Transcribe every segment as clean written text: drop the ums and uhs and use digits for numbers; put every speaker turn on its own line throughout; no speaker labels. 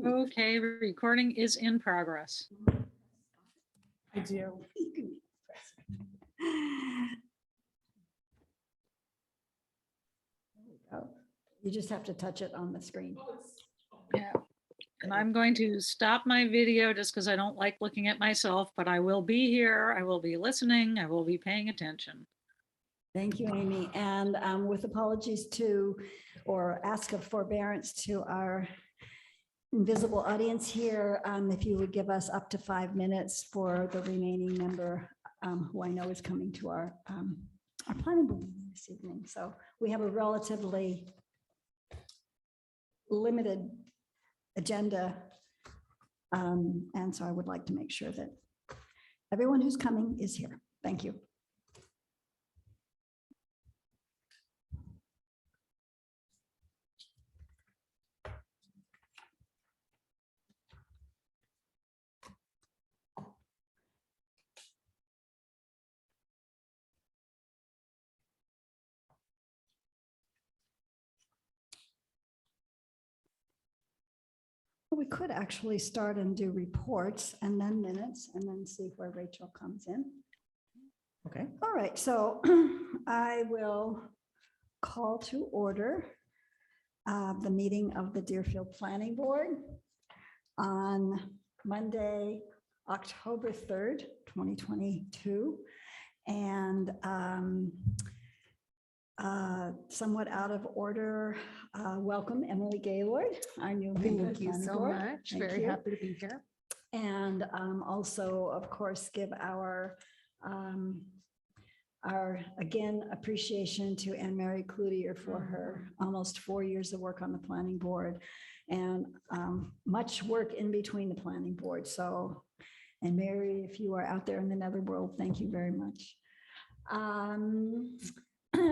Okay, recording is in progress.
I do.
You just have to touch it on the screen.
Yeah. And I'm going to stop my video just because I don't like looking at myself, but I will be here. I will be listening. I will be paying attention.
Thank you, Amy. And with apologies to, or ask of forbearance to our invisible audience here, if you would give us up to 5 minutes for the remaining member who I know is coming to our planning board meeting this evening. So we have a relatively limited agenda. And so I would like to make sure that everyone who's coming is here. Thank you. We could actually start and do reports and then minutes and then see where Rachel comes in.
Okay.
All right, so I will call to order the meeting of the Deerfield Planning Board on Monday, October 3rd, 2022. And somewhat out of order, welcome Emily Gaylord, our new member of
Thank you
Planning
so
Board.
much.
Thank
Very
you.
happy to be here.
And also, of course, give our again appreciation to Anne Mary Cloutier for her almost 4 years of work on the planning board and much work in between the planning board. So, and Mary, if you are out there in the netherworld, thank you very much.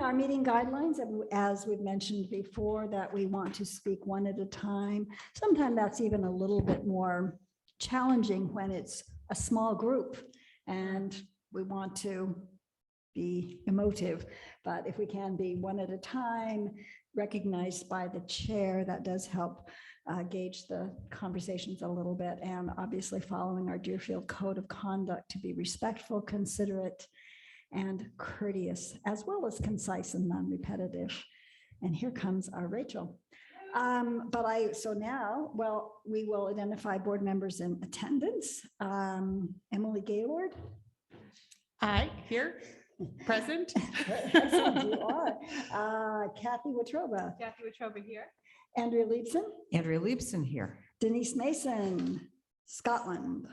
Our meeting guidelines, as we've mentioned before, that we want to speak one at a time. Sometimes that's even a little bit more challenging when it's a small group and we want to be emotive, but if we can be one at a time, recognized by the chair, that does help gauge the conversations a little bit. And obviously following our Deerfield Code of Conduct to be respectful, considerate, and courteous, as well as concise and non-repetitive. And here comes our Rachel. So now, well, we will identify board members in attendance. Emily Gaylord.
Hi, here, present.
Excellent, you are. Kathy Wetruba.
Kathy Wetruba here.
Andrea Leibson.
Andrea Leibson here.
Denise Mason, Scotland.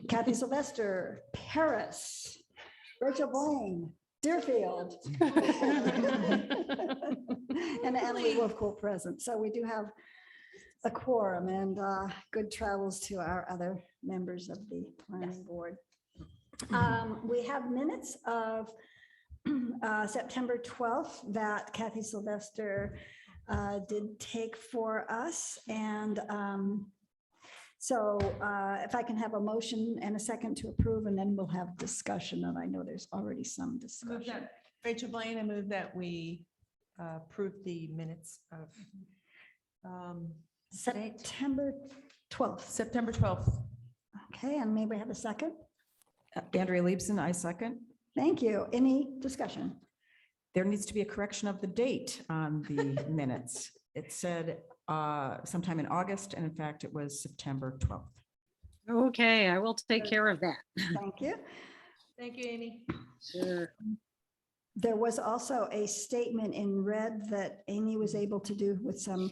Kathy Sylvester, Paris. Rachel Blaine, Deerfield. And Emily Wolfcool present. So we do have a quorum, and good travels to our other members of the planning board. We have minutes of September 12th that Kathy Sylvester did take for us. And so if I can have a motion and a second to approve, and then we'll have discussion. And I know there's already some
Move
discussion.
that, Rachel Blaine, I move that we approve the minutes of
September 12th.
September 12th.
Okay, and maybe have a second.
Andrea Leibson, I second.
Thank you. Any discussion?
There needs to be a correction of the date on the minutes. It said sometime in August, and in fact, it was September 12th.
Okay, I will take care of that.
Thank you.
Thank you, Amy.
Sure.
There was also a statement in red that Amy was able to do with some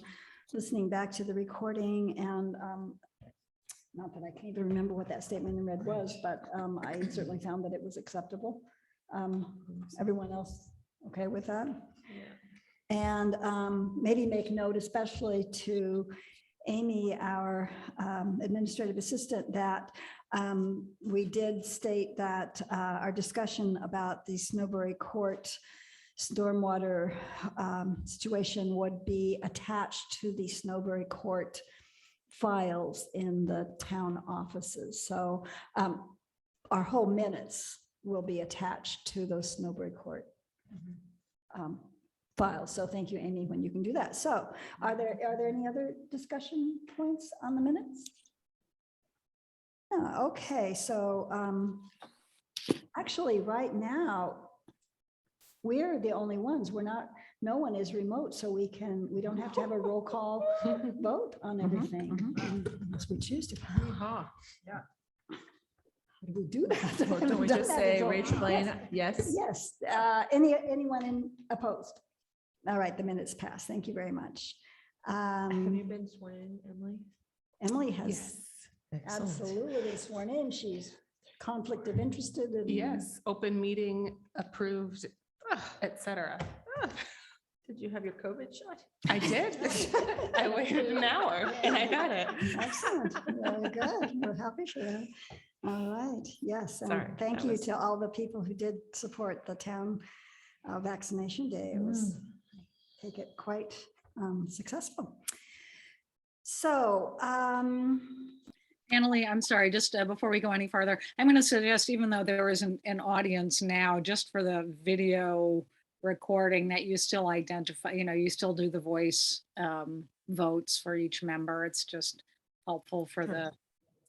listening back to the recording, and not that I can even remember what that statement in red was, but I certainly found that it was acceptable. Everyone else okay with that? And maybe make note, especially to Amy, our administrative assistant, that we did state that our discussion about the Snowbury Court stormwater situation would be attached to the Snowbury Court files in the town offices. So our whole minutes will be attached to those Snowbury Court files. So thank you, Amy, when you can do that. So are there any other discussion points on the minutes? No, okay, so actually, right now, we're the only ones. We're not, no one is remote, so we don't have to have a roll call vote on everything unless we choose to.
Yeehaw.
How do we do that?
Well, don't we
Done
just
that
say
before.
Rachel Blaine, yes?
Yes, anyone opposed? All right, the minutes pass. Thank you very much.
Have you been sworn in, Emily?
Emily has
Excellent.
absolutely been sworn in. She's conflict of interest.
Yes, open meeting approved, et cetera.
Did you have your COVID shot?
I did. I waited an hour and I got it.
Excellent. Very good. We're happy for that. All right. Yes. And
Sorry,
thank
that
you
was-
to all the people who did support the town vaccination day. It was take it quite successful. So,
Annalee, I'm sorry, just before we go any farther, I'm going to suggest, even though there isn't an audience now, just for the video recording, that you still identify, you still do the voice votes for each member. It's just helpful for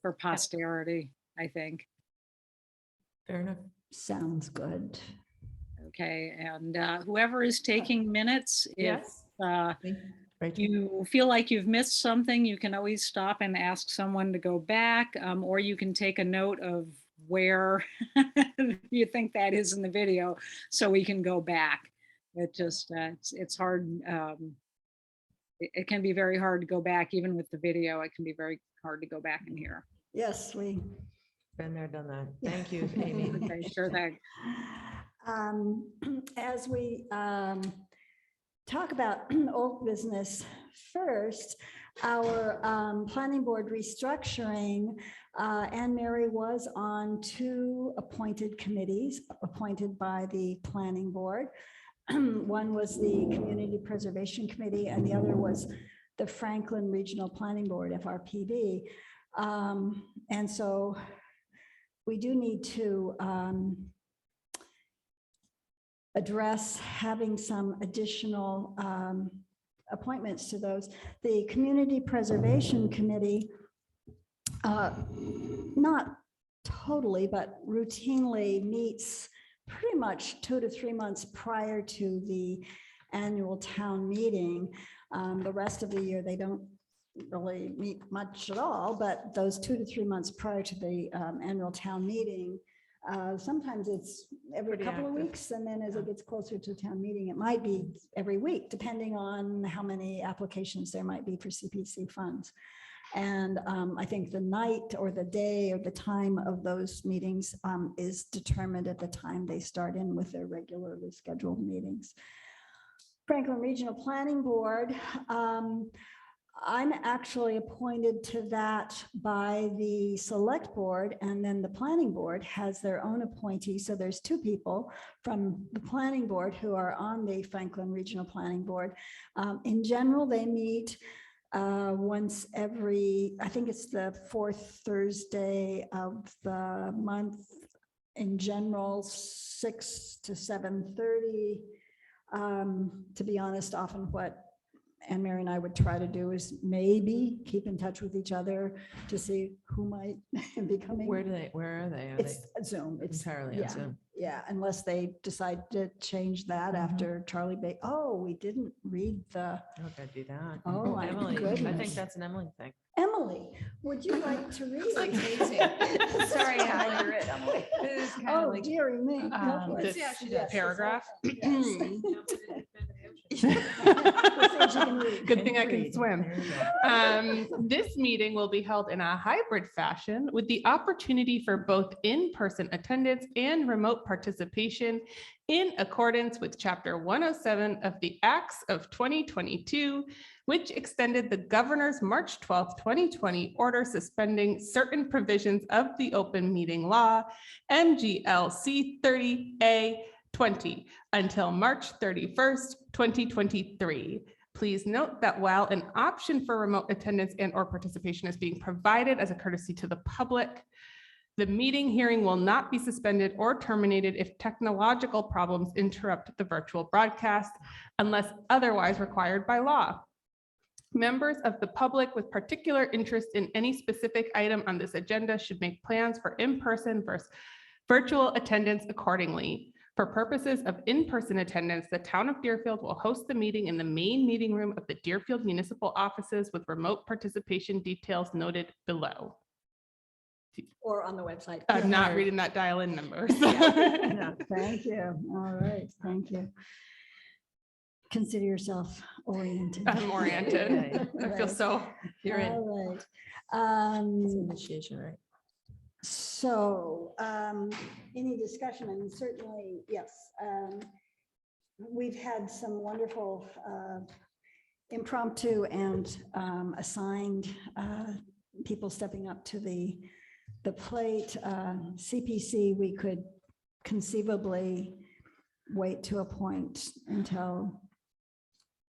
for posterity, I think.
Fair enough.
sounds good.
Okay, and whoever is taking minutes, if
Rachel?
you feel like you've missed something, you can always stop and ask someone to go back, or you can take a note of where you think that is in the video so we can go back. It just, it's hard. It can be very hard to go back, even with the video. It can be very hard to go back and hear.
Yes, we.
Been there, done that. Thank you, Amy.
Okay, sure thing.
As we talk about old business first, our planning board restructuring, Anne Mary was on 2 appointed committees appointed by the planning board. One was the Community Preservation Committee and the other was the Franklin Regional Planning Board, FRPB. And so we do need to address having some additional appointments to those. The Community Preservation Committee, not totally, but routinely meets pretty much 2 to 3 months prior to the annual town meeting. The rest of the year, they don't really meet much at all, but those 2 to 3 months prior to the annual town meeting, sometimes it's every
Pretty
couple of
active.
weeks, and then as it gets closer to town meeting, it might be every week, depending on how many applications there might be for CPC funds. And I think the night or the day or the time of those meetings is determined at the time they start in with their regularly scheduled meetings. Franklin Regional Planning Board, I'm actually appointed to that by the select board, and then the planning board has their own appointee. So there's 2 people from the planning board who are on the Franklin Regional Planning Board. In general, they meet once every, I think it's the 4th Thursday of the month. In general, 6 to 7:30. To be honest, often what Anne Mary and I would try to do is maybe keep in touch with each other to see who might be coming.
Where are they? Are
It's
they
Zoom. It's
entirely
yeah.
on Zoom?
Yeah, unless they decide to change that after Charlie Bay. Oh, we didn't read the,
I'm gonna do that.
Oh, my
Emily, I
goodness.
think that's an Emily thing.
Emily, would you like to read?
Sorry, Emily.
Oh, dearie me. Go for it.
This
Yes, yes,
paragraph.
yes.
Good thing I can
Read.
swim.
There you go.
This meeting will be held in a hybrid fashion with the opportunity for both in-person attendance and remote participation in accordance with Chapter 107 of the Acts of 2022, which extended the governor's March 12th, 2020 order suspending certain provisions of the open meeting law, MGLC 30A20, until March 31st, 2023. Please note that while an option for remote attendance and/or participation is being provided as a courtesy to the public, The meeting hearing will not be suspended or terminated if technological problems interrupt the virtual broadcast unless otherwise required by law. Members of the public with particular interest in any specific item on this agenda should make plans for in-person versus virtual attendance accordingly. For purposes of in-person attendance, the town of Deerfield will host the meeting in the main meeting room of the Deerfield Municipal Offices with remote participation details noted below.
Or on the website.
I'm not reading that dial-in number.
No.
Thank you. All right, thank you. Consider yourself oriented.
I'm oriented. I feel
Right.
so.
You're in.
All right.
It's initiation, right?
So, any discussion, and certainly, yes. We've had some wonderful impromptu and assigned people stepping up to the plate. CPC, we could conceivably wait to appoint until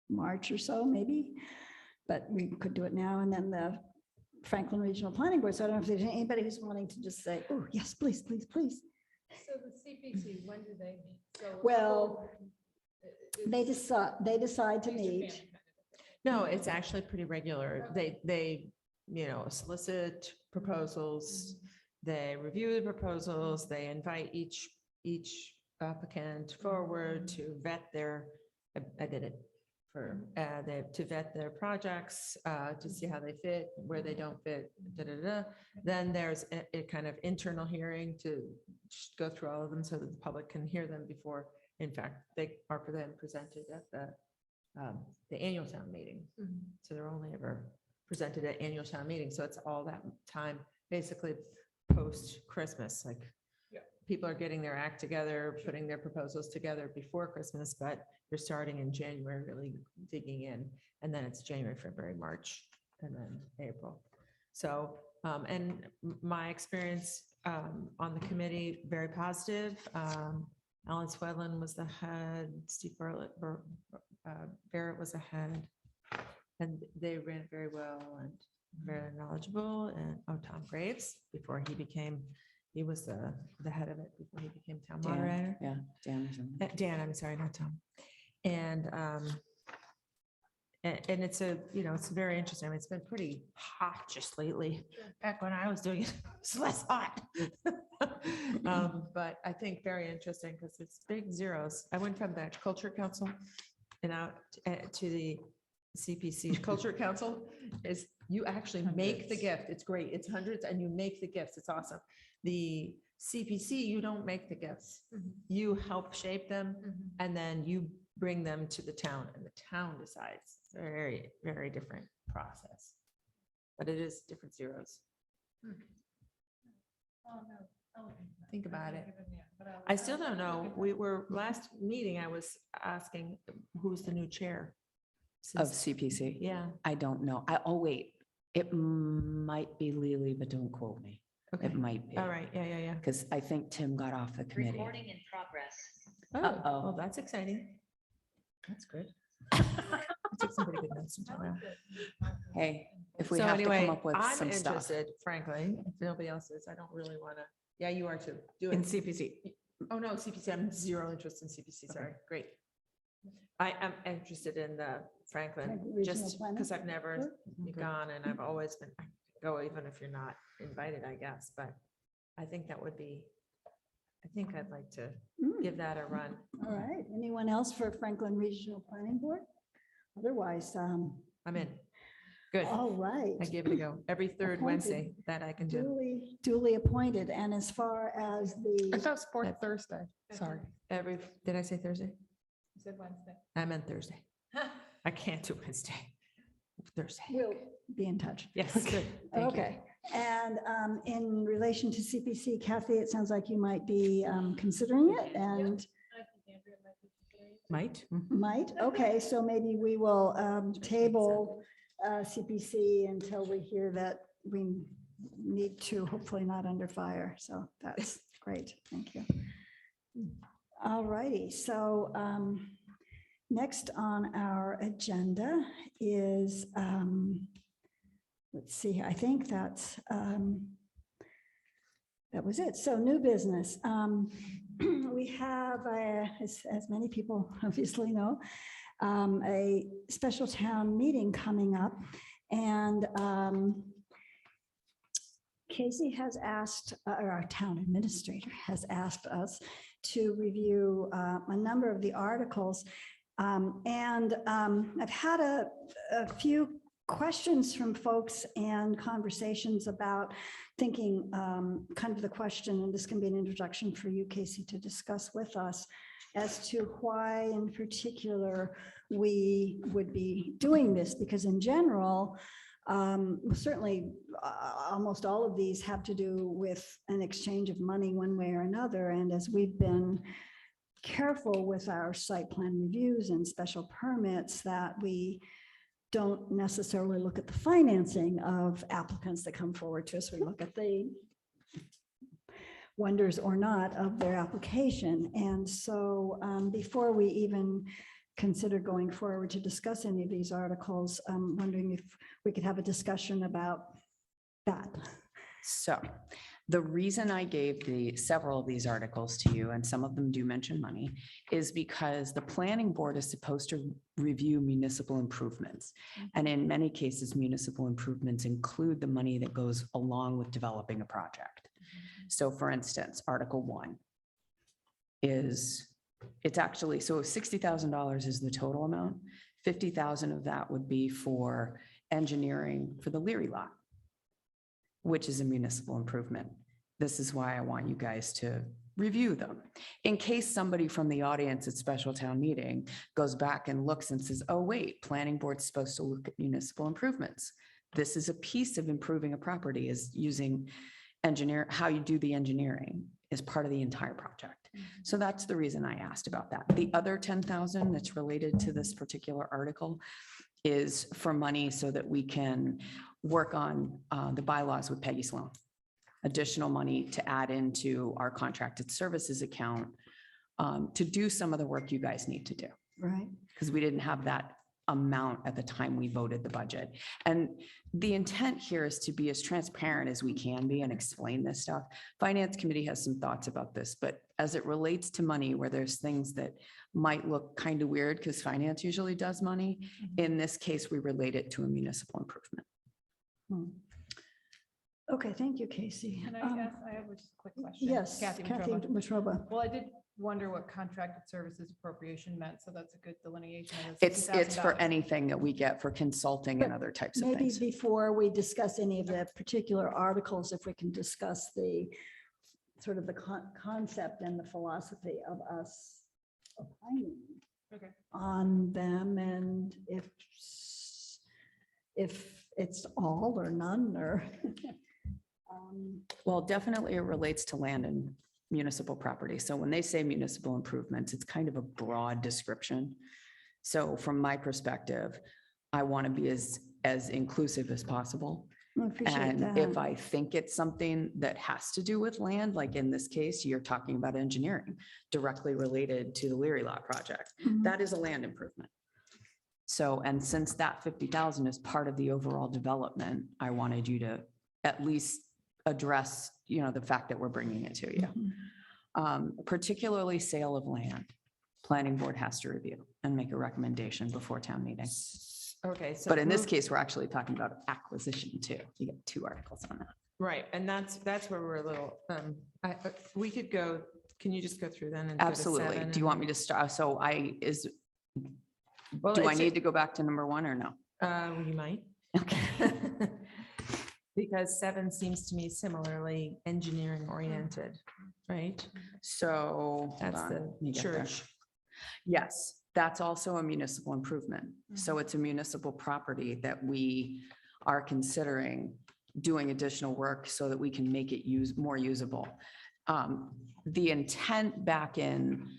March or so, maybe, but we could do it now. And then the Franklin Regional Planning Board. So I don't know if there's anybody who's wanting to just say, oh, yes, please, please, please.
So the CPC, when do they meet? So
Well, they decide to meet.
No, it's actually pretty regular. They, solicit proposals, they review the proposals, they invite each applicant forward to vet their, I did it for, to vet their projects, to see how they fit, where they don't fit, Then there's a kind of internal hearing to just go through all of them so that the public can hear them before, in fact, they are then presented at the annual town meeting. So they're only ever presented at annual town meeting. So it's all that time, basically post Christmas, like people are getting their act together, putting their proposals together before Christmas, but you're starting in January, really digging in. And then it's January, February, March, and then April. So, and my experience on the committee, very positive. Alan Swedlin was the head, Steve Barrett was the head, and they ran it very well and very knowledgeable. And Tom Graves, before he was the head of it before he became town moderator.
Yeah, Dan.
Dan, I'm sorry, not Tom. And it's it's very interesting. I mean, it's been pretty hot just lately. Back when I was doing it, it's less hot. But I think very interesting because it's big zeros. I went from the Culture Council and out to the CPC. Culture Council is you actually make the gift. It's great. It's hundreds and you make the gifts. It's awesome. The CPC, you don't make the gifts. You help shape them and then you bring them to the town and the town decides. It's a very, very different process, but it is different zeros. Think about it. I still don't know. Last meeting, I was asking who's the new chair.
Of
Since-
CPC?
Yeah.
I don't know. Oh, wait, it might be Lily, but don't quote me.
Okay.
It might be.
All right. Yeah.
Because I think Tim got off the committee.
Recording in progress.
Oh,
Uh-oh.
well, that's exciting. That's good. I took some pretty good notes until now.
Hey, if we
So
have to
anyway,
come up with
I'm
some stuff.
interested, frankly, if nobody else is, I don't really want to, yeah, you are too. Do
In
it.
CPC.
Oh, no, CPC, I'm zero interest in CPC, sorry, great. I am interested in the Franklin,
Franklin Regional
just
Planning?
because I've never gone and I've always been, I go even if you're not invited, I guess, but I think that would be, I think I'd like to give that a run.
All right. Anyone else for Franklin Regional Planning Board? Otherwise,
I'm in. Good.
all right.
I give it a go. Every third
Appointed.
Wednesday that I can do.
Duly appointed. And as far as
I
the,
thought it was fourth Thursday. Sorry.
Did I say Thursday?
You said Wednesday.
I meant Thursday. I can't do Wednesday. Thursday.
we'll be in touch.
Yes, good. Thank you.
Okay. And in relation to CPC, Kathy, it sounds like you might be considering it and
Might.
might. Okay, so maybe we will table CPC until we hear that we need to, hopefully not under fire. So that's great. Thank you. All righty. So next on our agenda is, let's see, I think that's that was it. So new business. We have, as many people obviously know, a special town meeting coming up. And Casey has asked, or our town administrator has asked us to review a number of the articles. I've had a few questions from folks and conversations about thinking kind of the question, and this can be an introduction for you, Casey, to discuss with us as to why in particular we would be doing this, because in general, certainly almost all of these have to do with an exchange of money one way or another. And as we've been careful with our site plan reviews and special permits, that we don't necessarily look at the financing of applicants that come forward to us. We look at the wonders or not of their application. And so before we even consider going forward to discuss any of these articles, I'm wondering if we could have a discussion about that.
So the reason I gave several of these articles to you, and some of them do mention money, is because the planning board is supposed to review municipal improvements. And in many cases, municipal improvements include the money that goes along with developing a project. So for instance, Article 1 is, it's actually, so $60,000 is the total amount. 50,000 of that would be for engineering for the Leary lot, which is a municipal improvement. This is why I want you guys to review them. In case somebody from the audience at special town meeting goes back and looks and says, oh, wait, planning board's supposed to look at municipal improvements. This is a piece of improving a property, is using how you do the engineering is part of the entire project. So that's the reason I asked about that. The other 10,000 that's related to this particular article is for money so that we can work on the bylaws with Peggy Sloan. Additional money to add into our contracted services account to do some of the work you guys need to do.
Right.
Because we didn't have that amount at the time we voted the budget. And the intent here is to be as transparent as we can be and explain this stuff. Finance committee has some thoughts about this, but as it relates to money, where there's things that might look kind of weird because finance usually does money, in this case, we relate it to a municipal improvement.
Okay, thank you, Casey.
Can I ask, I have just a quick question.
Yes,
Kathy
Kathy
Wetruba.
Wetruba.
Well, I did wonder what contracted services appropriation meant, so that's a good delineation. of
It's for
$60,000.
anything that we get for consulting and other types of
Maybe
things.
before we discuss any of the particular articles, if we can discuss the sort of the concept and the philosophy of us opining
Okay.
on them, and if it's all or none, or
Well, definitely it relates to land and municipal property. So when they say municipal improvements, it's kind of a broad description. So from my perspective, I want to be as inclusive as possible.
I appreciate
And if
that.
I think it's something that has to do with land, like in this case, you're talking about engineering directly related to the Leary Lot project,
Mhm.
that is a land improvement. So, and since that 50,000 is part of the overall development, I wanted you to at least address, the fact that we're bringing it to you. Particularly sale of land, planning board has to review and make a recommendation before town meeting.
Okay, so.
But in this
move-
case, we're actually talking about acquisition too. You get 2 articles on that.
Right, and that's where we're a little, we could go, can you just go through then? and go to
Absolutely.
7
Do you want
and-
me to start? So
Well,
do I
it's
need to go back to number 1 or no?
You might.
Okay.
Because 7 seems to me similarly engineering oriented, right?
So. hold
That's
on,
the
let me get there.
church.
Yes, that's also a municipal improvement. So it's a municipal property that we are considering doing additional work so that we can make it more usable. The intent back in,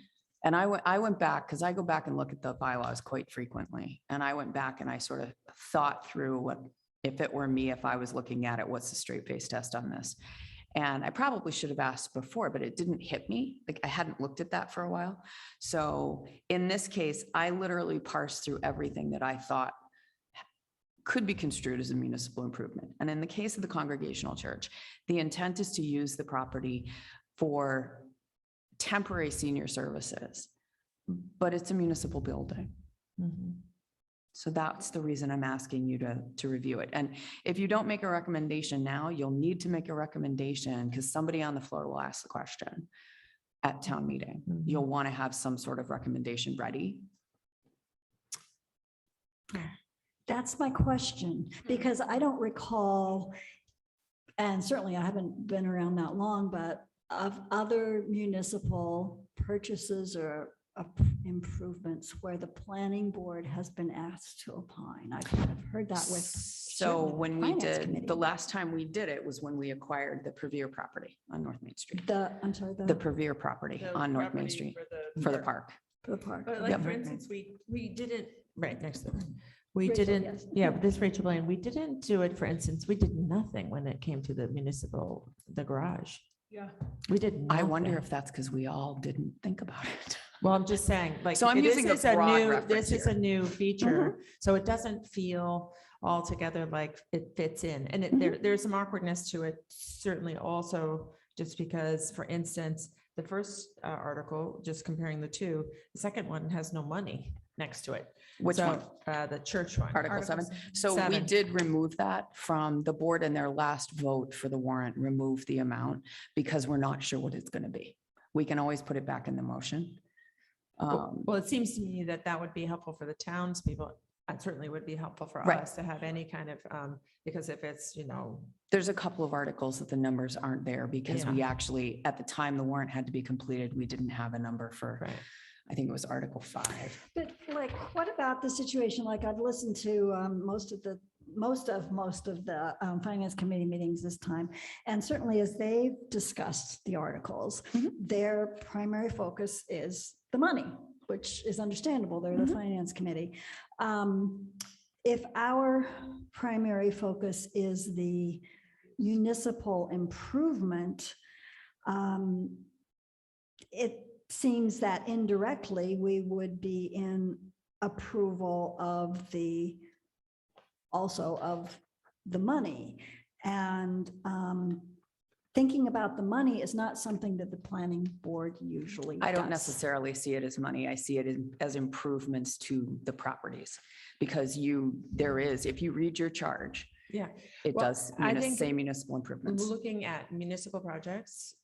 and I went back, because I go back and look at the bylaws quite frequently. And I went back and I sort of thought through what, if it were me, if I was looking at it, what's the straight face test on this? And I probably should have asked before, but it didn't hit me. Like I hadn't looked at that for a while. So in this case, I literally parsed through everything that I thought could be construed as a municipal improvement. And in the case of the Congregational Church, the intent is to use the property for temporary senior services, but it's a municipal building.
Mhm.
So that's the reason I'm asking you to review it. And if you don't make a recommendation now, you'll need to make a recommendation because somebody on the floor will ask the question at town meeting.
Mhm.
You'll want to have some sort of recommendation ready.
That's my question, because I don't recall, and certainly I haven't been around that long, but of other municipal purchases or improvements where the planning board has been asked to opine. I've heard that with.
So
certainly the
when we
Finance
did,
Committee.
the last time we did it was when we acquired the Previer property on North Main Street.
I'm sorry,
The Previer property
The
on North Main
property
Street
for
for the park.
the park.
But
Yep.
like, for instance, we didn't, right next to it. We
Rachel,
didn't,
yes.
yeah, but this Rachel Blaine, we didn't do it, for instance, we did nothing when it came to the municipal, the garage.
Yeah.
We did.
I wonder
nothing.
if that's because we all didn't think about it.
Well, I'm just saying, like.
So I'm
this
using a
is a
broad
new-
reference
This is
here.
a new feature, so it doesn't feel altogether like it fits in. And there's some awkwardness to it, certainly also, just because, for instance, the first article, just comparing the two, the second one has no money next to it.
Which
So,
one?
The church one.
Article 7. So we
7.
did remove that from the board in their last vote for the warrant, remove the amount because we're not sure what it's going to be. We can always put it back in the motion.
Well, it seems to me that that would be helpful for the townspeople. It certainly would be helpful for
Right.
us to have any kind of, because if it's,
There's a couple of articles that the numbers aren't there because we actually, at the time the warrant had to be completed, we didn't have a number for,
right.
I think it was Article 5.
But like, what about the situation, like I've listened to most of the Finance Committee meetings this time, and certainly as they've discussed the articles,
Mhm.
their primary focus is the money, which is understandable. They're the
Mhm.
Finance Committee. If our primary focus is the municipal improvement, it seems that indirectly we would be in approval of also of the money. And thinking about the money is not something that the planning board usually
I don't
does.
necessarily see it as money. I see it as improvements to the properties. Because if you read your charge,
Yeah.
it
Well,
does
I think
say municipal improvements.
Looking at municipal projects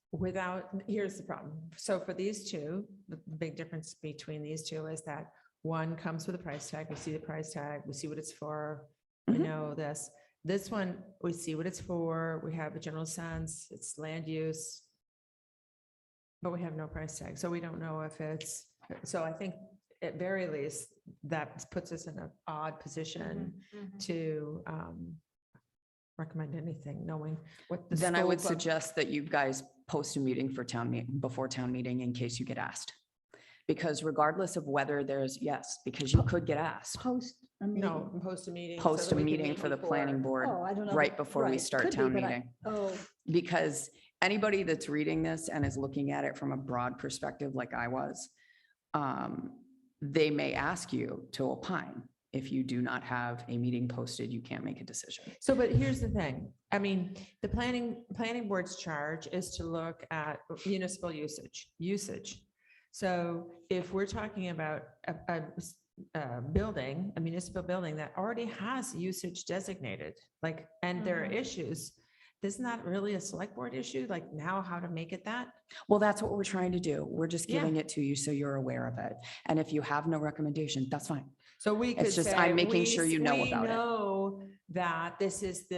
here's the problem. So for these two, the big difference between these two is that one comes with a price tag. We see the price tag, we see what it's for. We
Mhm.
know this. This one, we see what it's for. We have a general sense, it's land use. But we have no price tag, so we don't know if it's, so I think at very least, that puts us in an odd position to recommend anything, knowing what the.
Then I would
scope of-
suggest that you guys post a meeting for before town meeting in case you get asked. Because regardless of whether because you could get asked,
Post a meeting.
No, post a meeting. so
post
that
a
we can
meeting
meet
for the
before.
planning board
Oh, I don't know.
right before we
Right,
start
could be,
town
but
meeting.
Oh,
Because anybody that's reading this and is looking at it from a broad perspective like I was, they may ask you to opine. If you do not have a meeting posted, you can't make a decision.
So, but here's the thing, I mean, the planning board's charge is to look at municipal usage. So if we're talking about a building, a municipal building that already has usage designated, like, and there are issues, isn't that really a select board issue? Like now how to make it that?
Well, that's what we're trying to do. We're just
Yeah.
giving it to you so you're aware of it. And if you have no recommendation, that's fine.
So we could
It's just,
say.
I'm making
we-
sure you know
we
about it.
know that this is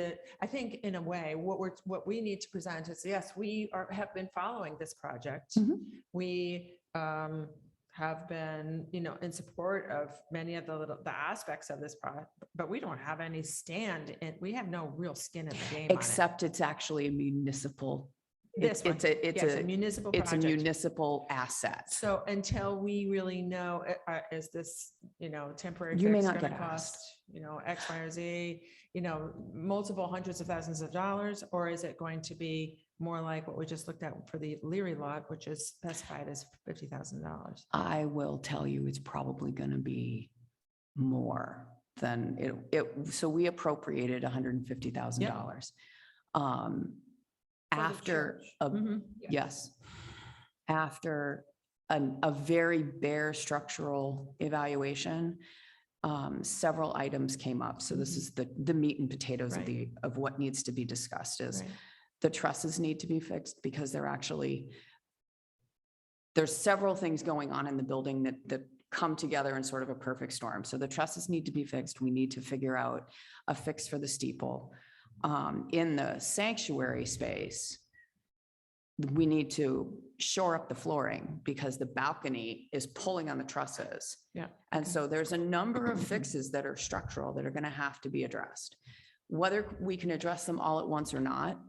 I think in a way, what we need to present is, yes, we have been following this project.
Mhm.
We have been, in support of many of the aspects of this project, but we don't have any stand and we have no real skin in the game on it.
Except it's actually a municipal,
This one,
it's a
yes, municipal
it's a
project.
municipal asset.
So until we really know, is this, temporary
You may
fix
not
gonna
get
cost,
asked.
X, Y, or Z, multiple hundreds of thousands of dollars? Or is it going to be more like what we just looked at for the Leary lot, which is specified as $50,000?
I will tell you, it's probably going to be more then so we appropriated $150,000. After,
Mhm.
yes, after a very bare structural evaluation, several items came up. So this is the meat and potatoes of
Right.
of what needs to be discussed is
Right.
the trusses need to be fixed because there's several things going on in the building that come together in sort of a perfect storm. So the trusses need to be fixed. We need to figure out a fix for the steeple. In the sanctuary space, we need to shore up the flooring because the balcony is pulling on the trusses.
Yeah.
And so there's a number of fixes that are structural that are going to have to be addressed. Whether we can address them all at once or not,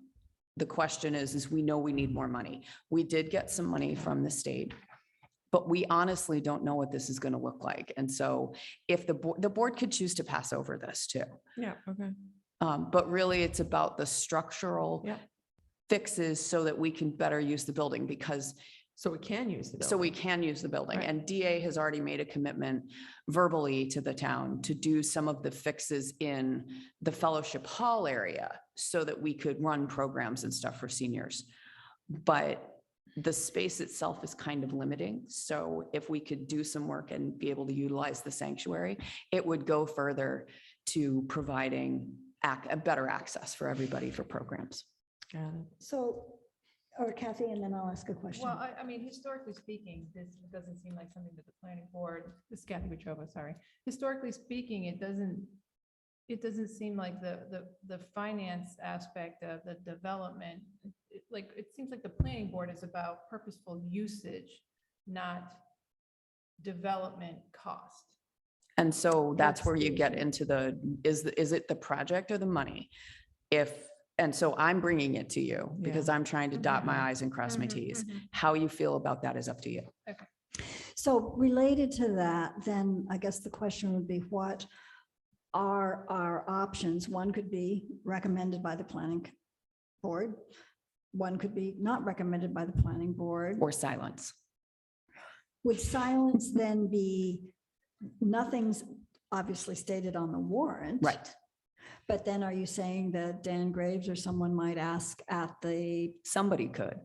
the question is we know we need more money. We did get some money from the state, but we honestly don't know what this is going to look like. And so if the board could choose to pass over this too.
Yeah, okay.
But really it's about the structural
Yeah.
fixes so that we can better use the building because
So we can use the building.
so we can use the building.
Right.
And DA has already made a commitment verbally to the town to do some of the fixes in the fellowship hall area so that we could run programs and stuff for seniors. But the space itself is kind of limiting. So if we could do some work and be able to utilize the sanctuary, it would go further to providing a better access for everybody for programs.
Got it.
So, or Kathy, and then I'll ask a question.
Well, I mean, historically speaking, this doesn't seem like something that the planning board, this is Kathy Wetruba, sorry. Historically speaking, it doesn't seem like the finance aspect of the development, it seems like the planning board is about purposeful usage, not development cost.
And so that's where you get into is it the project or the money? And so I'm bringing it to you because I'm trying to dot my i's and cross my t's. How you feel about that is up to you.
So related to that, then I guess the question would be, what are our options? One could be recommended by the planning board. One could be not recommended by the planning board.
Or silence.
Would silence then be, nothing's obviously stated on the warrant?
Right.
But then are you saying that Dan Graves or someone might ask at the,
Somebody could.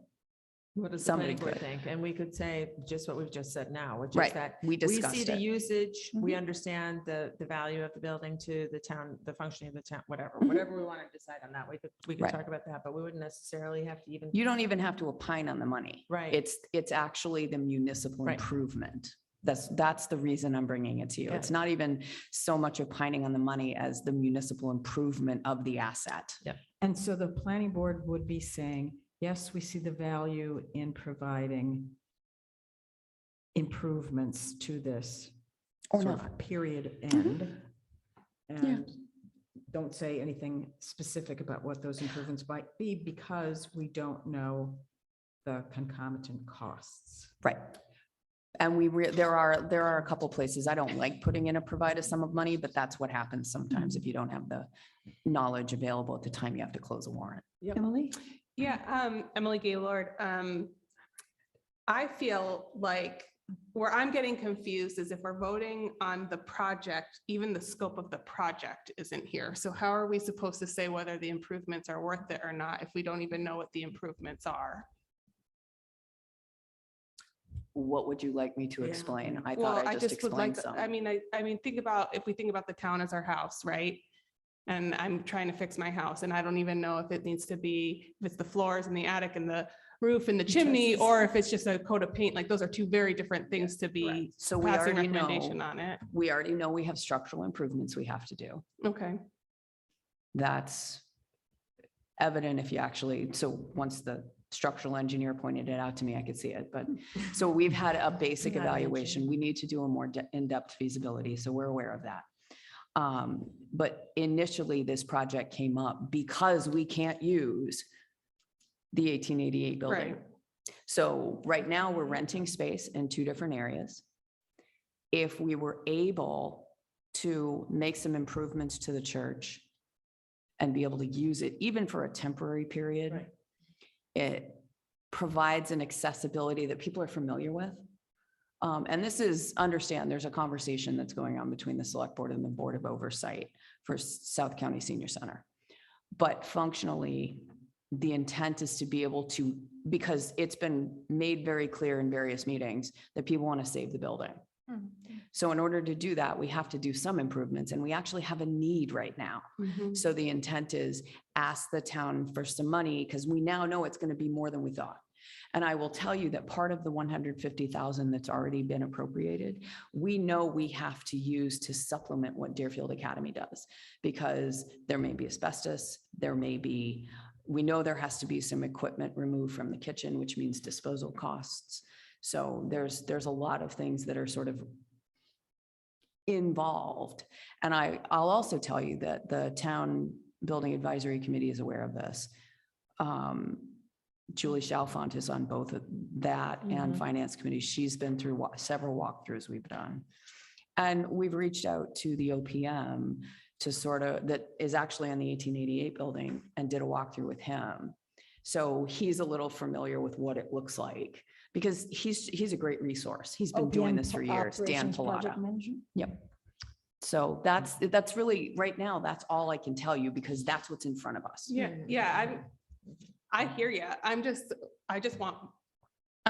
What does the
Somebody
planning board
could.
think? And we could say just what we've just said now, which is
Right.
that
We
we
discussed
see the
it.
usage, we
Mhm.
understand the value of the building to the town, the functioning of the town, whatever
Mhm.
we want to decide on that. We could
Right.
talk about that, but we wouldn't necessarily have to even.
You don't even have to opine on the money.
Right.
It's actually the municipal
Right.
improvement. That's the reason I'm bringing it to you.
Yeah.
It's not even so much opining on the money as the municipal improvement of the asset.
And so the planning board would be saying, yes, we see the value in providing improvements to this.
Or
sort of
not.
period end. And don't say anything specific about what those improvements might be because we don't know the concomitant costs.
Right. And there are a couple places, I don't like putting in provide a sum of money, but that's what happens sometimes if you don't have the knowledge available at the time you have to close a warrant.
Emily?
Yeah, Emily Gaylord. I feel like where I'm getting confused is if we're voting on the project, even the scope of the project isn't here. So how are we supposed to say whether the improvements are worth it or not if we don't even know what the improvements are?
What would you like me to
Yeah.
explain? I
Well,
thought I
I
just
just would like,
explained
I
some.
mean, if we think about the town as our house, right? And I'm trying to fix my house and I don't even know if it needs to be, if it's the floors and the attic and the roof and the chimney, or if it's just a coat of paint, like those are two very different things to be
So we
passing
already
recommendation
know,
on it.
we already know we have structural improvements we have to do.
Okay,
That's evident if you actually, so once the structural engineer pointed it out to me, I could see it, but, so we've had a basic
Not an
evaluation. We need to do a more in-depth feasibility, so we're aware of that. But initially, this project came up because we can't use the 1888 building.
Right.
So right now, we're renting space in two different areas. If we were able to make some improvements to the church and be able to use it, even for a temporary period,
Right.
it provides an accessibility that people are familiar with. And this is, understand, there's a conversation that's going on between the select board and the Board of Oversight for South County Senior Center. But functionally, the intent is to be able to, because it's been made very clear in various meetings that people want to save the building. So in order to do that, we have to do some improvements, and we actually have a need right now. So the intent is ask the town for some money, because we now know it's going to be more than we thought. And I will tell you that part of the 150,000 that's already been appropriated, we know we have to use to supplement what Deerfield Academy does, because there may be asbestos, there may be, we know there has to be some equipment removed from the kitchen, which means disposal costs. So there's a lot of things that are sort of involved. And I'll also tell you that the Town Building Advisory Committee is aware of this. Julie Chalfant is on both of that and Finance Committee. She's been through several walkthroughs we've done. And we've reached out to the OPM to sort of, that is actually on the 1888 building, and did a walkthrough with him. So he's a little familiar with what it looks like, because he's a great resource. He's been doing this for years, Dan
Operations Project
Pilata.
Manager.
Yep. So that's really, right now, that's all I can tell you, because that's what's in front of us.
Yeah, I hear you. I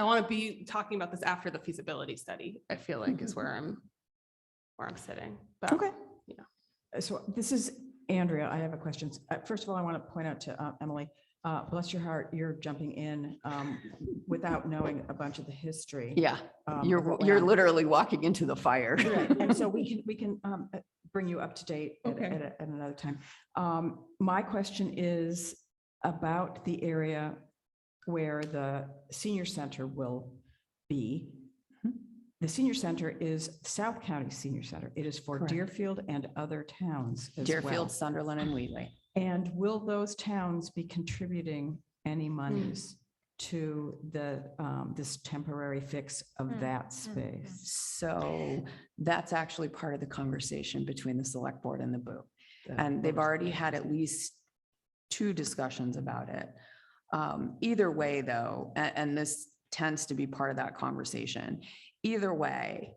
want to be talking about this after the feasibility study, I feel like is where I'm sitting. But,
Okay.
So this is Andrea. I have a question. First of all, I want to point out to Emily, bless your heart, you're jumping in without knowing a bunch of the history.
Yeah,
of
you're
what went on.
literally walking into the fire.
And so we can bring you up to date at another time. My question is about the area where the senior center will be. The senior center is South County Senior Center. It is for
Correct.
Deerfield and other towns as well.
Deerfield, Sunderland, and Wheatley.
And will those towns be contributing any monies to the, this temporary fix of that space?
So that's actually part of the conversation between the select board and the BOO. And they've already had at least 2 discussions about it. Either way, though, and this tends to be part of that conversation, either way,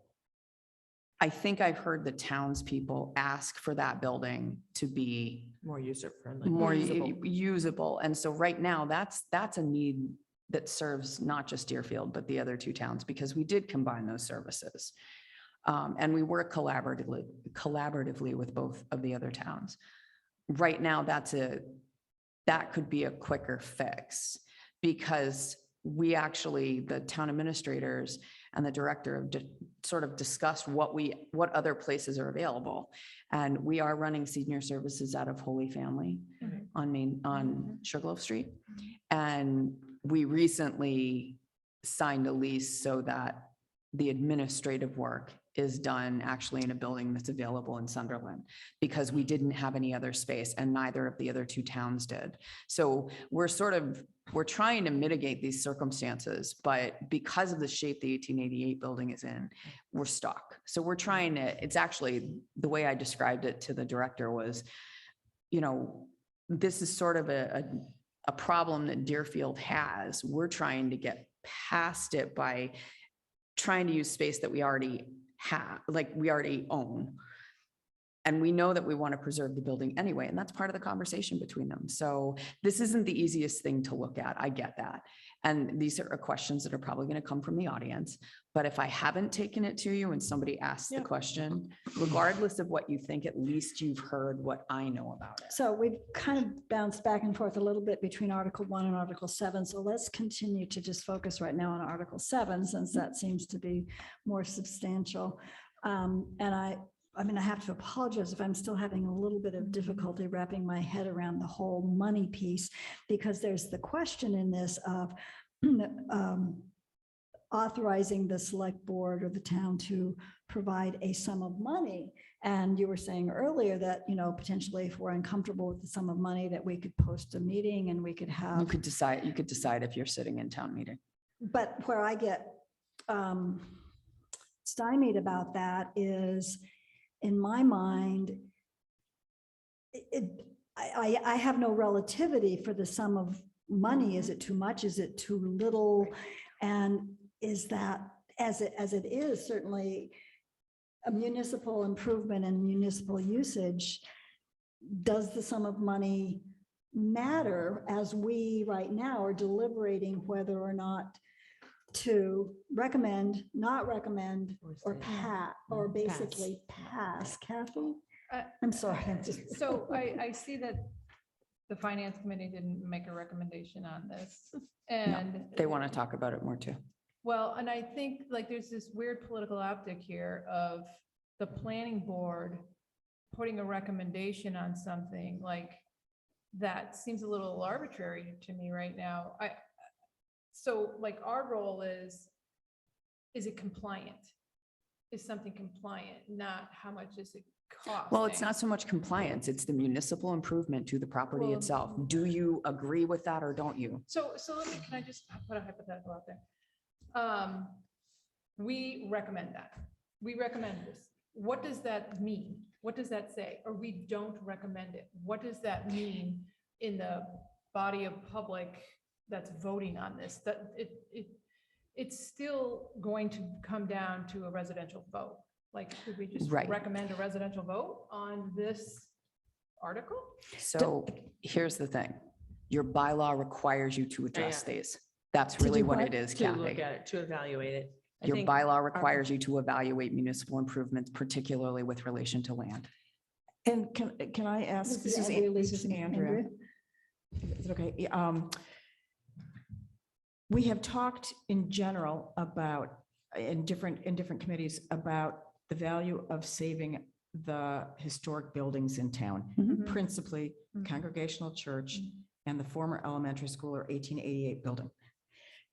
I think I've heard the townspeople ask for that building to be
More user friendly.
more
usable.
usable. And so right now, that's a need that serves not just Deerfield, but the other 2 towns, because we did combine those services. And we work collaboratively with both of the other towns. Right now, that could be a quicker fix, because we actually, the town administrators and the director have sort of discussed what other places are available. And we are running senior services out of Holy Family on Sugarloaf Street. And we recently signed a lease so that the administrative work is done actually in a building that's available in Sunderland, because we didn't have any other space and neither of the other 2 towns did. So we're trying to mitigate these circumstances, but because of the shape the 1888 building is in, we're stuck. So we're trying to, it's actually, the way I described it to the director was, this is sort of a problem that Deerfield has. We're trying to get past it by trying to use space that we already have, like we already own. And we know that we want to preserve the building anyway, and that's part of the conversation between them. So this isn't the easiest thing to look at. I get that. And these are questions that are probably going to come from the audience. But if I haven't taken it to you and somebody asks the question, regardless of what you think, at least you've heard what I know about it.
So we've kind of bounced back and forth a little bit between Article 1 and Article 7. So let's continue to just focus right now on Article 7, since that seems to be more substantial. I mean, I have to apologize if I'm still having a little bit of difficulty wrapping my head around the whole money piece, because there's the question in this of authorizing the select board or the town to provide a sum of money. And you were saying earlier that, potentially if we're uncomfortable with the sum of money, that we could post a meeting and we could have.
You could decide if you're sitting in town meeting.
But where I get stymied about that is, in my mind, I have no relativity for the sum of money. Is it too much? Is it too little? And is that as it is, certainly a municipal improvement and municipal usage, does the sum of money matter as we right now are deliberating whether or not to recommend, not recommend, or or basically pass? Kathy?
Uh,
I'm sorry. I'm just.
So I see that the finance committee didn't make a recommendation on this. And
They want to talk about it more too.
well, and I think like there's this weird political optic here of the planning board putting a recommendation on something like that seems a little arbitrary to me right now. So like our role is it compliant? Is something compliant, not how much is it cost?
Well, it's not so much compliance, it's the municipal improvement to the property
Well,
itself. Do you agree with that or don't you?
So can I just put a hypothetical out there? We recommend that. We recommend this. What does that mean? What does that say? Or we don't recommend it? What does that mean in the body of public that's voting on this? That it's still going to come down to a residential vote. Like, could we just
Right.
recommend a residential vote on this article?
So here's the thing. Your bylaw requires you to address
Yeah.
these. That's
To
really
do
what
what?
it is,
To look
Kathy.
at it, to evaluate it. I
Your
think
bylaw requires you to evaluate municipal improvements, particularly with relation to land.
And can I ask, this is Andrea. Is it okay? Yeah, we have talked in general about, in different committees, about the value of saving the historic buildings in town,
Mhm.
principally
Mhm.
Congregational Church and the former elementary school or 1888 building.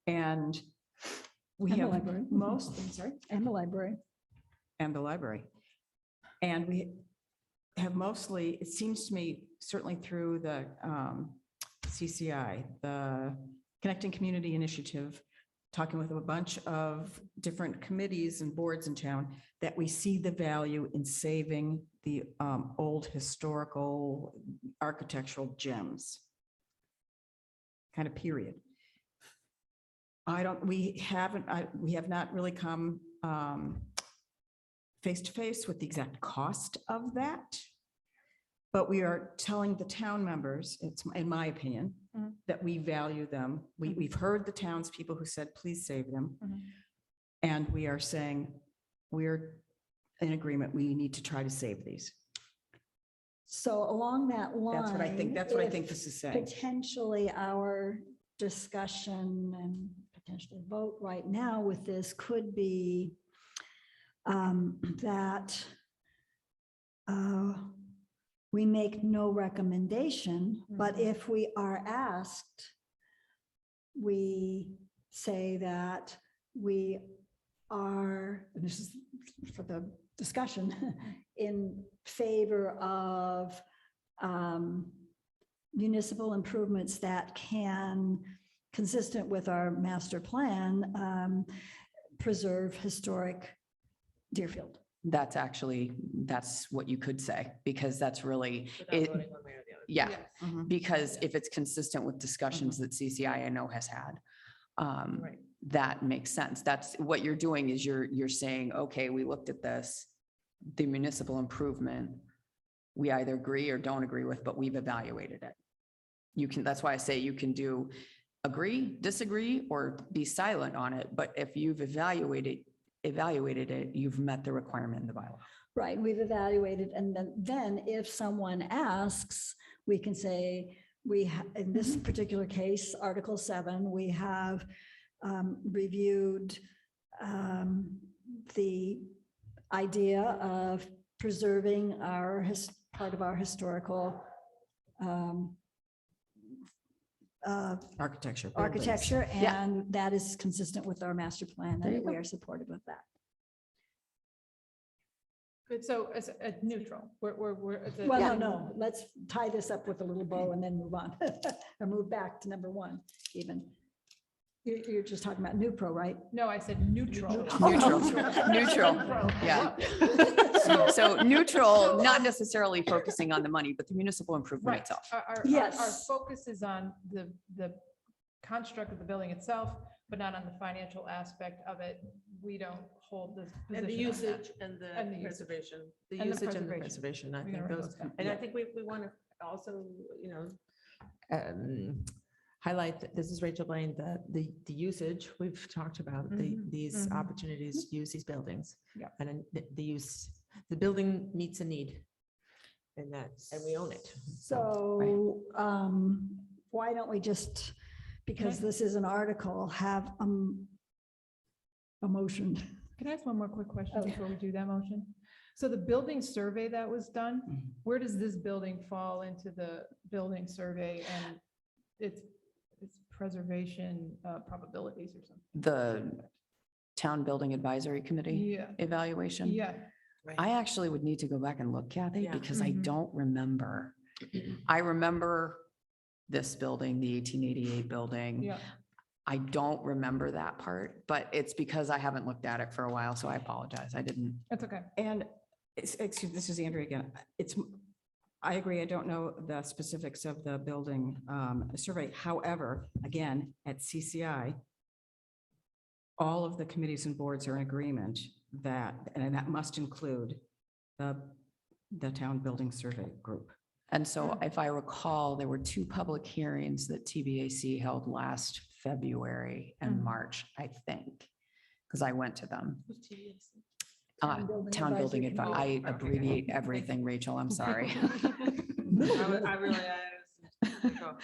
And we
And the
have
library.
most, I'm sorry,
And the library.
and the library. And we have mostly, it seems to me, certainly through the CCI, the Connecting Community Initiative, talking with a bunch of different committees and boards in town, that we see the value in saving the old historical architectural gems. Kind of period. We have not really come face to face with the exact cost of that. But we are telling the town members, it's in my opinion,
Mhm.
that we value them. We've heard the townspeople who said, please save them.
Mhm.
And we are saying, we're in agreement, we need to try to save these.
So along that line.
That's what I think
if
this is saying.
Potentially our discussion and potentially vote right now with this could be that we make no recommendation, but
Mhm.
if we are asked, we say that we are, and this is for the discussion, in favor of municipal improvements that can, consistent with our master plan, preserve historic Deerfield.
That's what you could say, because that's really,
without
it,
voting one way or the other.
yeah.
Mhm.
Because if it's consistent with discussions that CCI I know has had,
Right.
that makes sense. That's what you're doing is you're saying, okay, we looked at this, the municipal improvement, we either agree or don't agree with, but we've evaluated it. You can, that's why I say you can do agree, disagree, or be silent on it. But if you've evaluated it, you've met the requirement in the bylaw.
Right, we've evaluated, and then if someone asks, we can say, in this particular case, Article 7, we have reviewed the idea of preserving part of our historical
Architecture. buildings.
architecture,
Yeah.
and that is consistent with our master plan,
There you
and we
go.
are supportive of that.
Good, so as a neutral, we're. as a-
Well, no, let's tie this up with a little bow and then move on, or move back to number 1 even. You're just talking about Newpro, right?
No, I said neutral.
Neutral. Neutral, yeah. So neutral, not necessarily focusing on the money, but the municipal improvement
Right.
itself.
Our
Yes.
focus is on the construct of the building itself, but not on the financial aspect of it. We don't hold this
And
position
the
on that.
usage and
And the
the
usage.
preservation, the
And the
usage and the
preservation.
preservation, I
We're
think
gonna write
those,
those down.
and I
Yeah.
think we want to also, you know, highlight that this is Rachel Blaine, the usage, we've talked about these
mhm.
opportunities, to use these buildings.
Yeah.
And then the use, the building meets a need. And we own it.
So why don't we just, because this is an article, have a motion?
Can I ask one more quick question
Oh.
before we do that motion? So the building survey that was done,
Mhm.
where does this building fall into the building survey and its preservation probabilities or something?
The Town Building Advisory Committee
Yeah,
evaluation.
yeah.
I actually would need to go back and look, Kathy,
Yeah.
because I
Mhm.
don't remember. I remember this building, the 1888 building.
Yeah.
I don't remember that part, but it's because I haven't looked at it for a while, so I apologize. I didn't.
That's okay.
And excuse, this is Andrea again. I agree. I don't know the specifics of the building survey. However, again, at CCI, all of the committees and boards are in agreement that, and that must include the town building survey group.
And so if I recall, there were two public hearings that TBAC held last February and
Mhm.
March, I think, because I went to them.
Town Building
Town Building
Advisory
Advice. I
Committee.
abbreviate everything, Rachel, I'm sorry.
I really, yeah.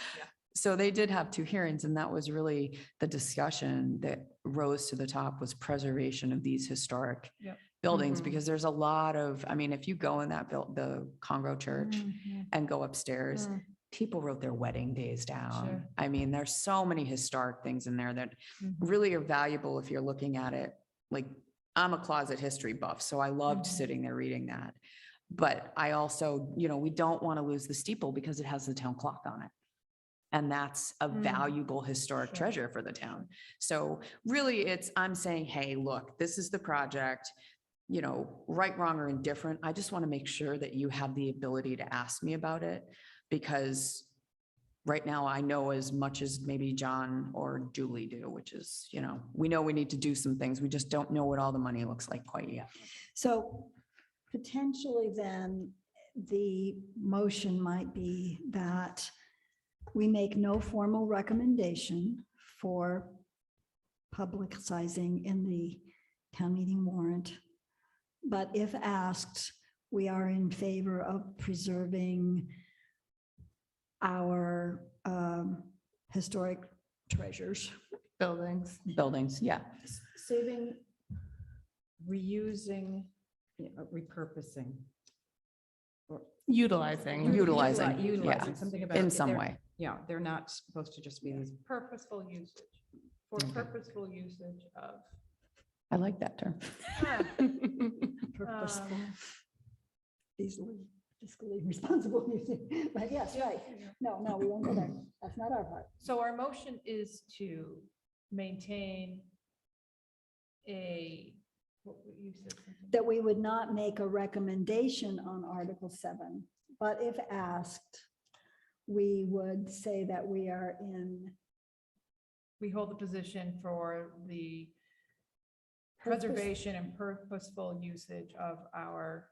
So they did have two hearings, and that was really the discussion that rose to the top was preservation of these historic
Yep.
buildings,
Mhm.
because there's a lot of, I mean, if you go in that the Congo Church and go upstairs,
Mm.
people wrote their wedding days down.
Sure.
I mean, there's so many historic things in there that
Mhm.
really are valuable if you're looking at it. Like, I'm a closet history buff, so I loved
Mhm.
sitting there reading that. But I also, we don't want to lose the steeple because it has the town clock on it. And that's a
Mm.
valuable historic
Sure.
treasure for the town. So really I'm saying, hey, look, this is the project, right, wrong, or indifferent. I just want to make sure that you have the ability to ask me about it, because right now I know as much as maybe John or Julie do, which is, we know we need to do some things. We just don't know what all the money looks like quite yet.
So potentially then, the motion might be that we make no formal recommendation for publicizing in the town meeting warrant. But if asked, we are in favor of preserving our historic treasures.
Buildings.
Buildings, yeah.
Saving, reusing, repurposing.
Utilizing.
Utilizing,
Utilizing,
yeah,
something about.
in some
they're-
way.
Yeah, they're not supposed to just be these.
Purposeful usage, for
Okay.
purposeful usage of.
I like that term.
Purposeful, easily fiscally responsible using, but yes, right. No, we won't go there. That's not our part.
So our motion is to maintain you said something.
That we would not make a recommendation on Article 7, but if asked, we would say that we are in
We hold the position for the
Purpose-
preservation and purposeful usage of our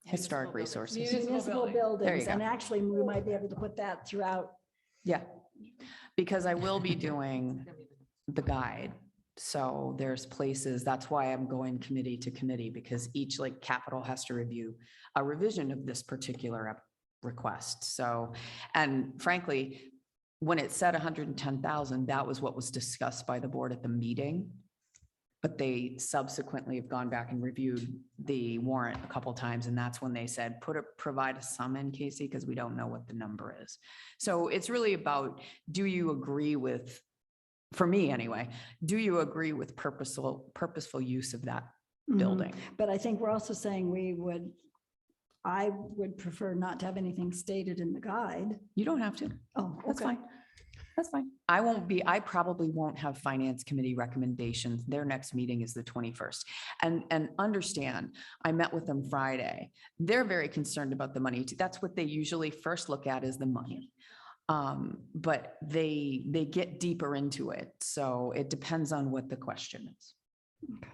Historic
municipal buildings.
resources.
municipal
buildings.
There you
buildings.
go.
And actually, we might be able to put that throughout.
Yeah, because I will be doing the guide. So there's places, that's why I'm going committee to committee, because each like capital has to review a revision of this particular request. So, and frankly, when it said 110,000, that was what was discussed by the board at the meeting. But they subsequently have gone back and reviewed the warrant a couple times, and that's when they said, provide a sum in, Casey, because we don't know what the number is. So it's really about, do you agree with, for me anyway, do you agree with purposeful use of that
Mhm.
building?
But I think we're also saying I would prefer not to have anything stated in the guide.
You don't have to.
Oh,
That's
okay.
fine. That's fine. I probably won't have finance committee recommendations. Their next meeting is the 21st. And understand, I met with them Friday. They're very concerned about the money. That's what they usually first look at is the money. But they get deeper into it. So it depends on what the question is.
Okay.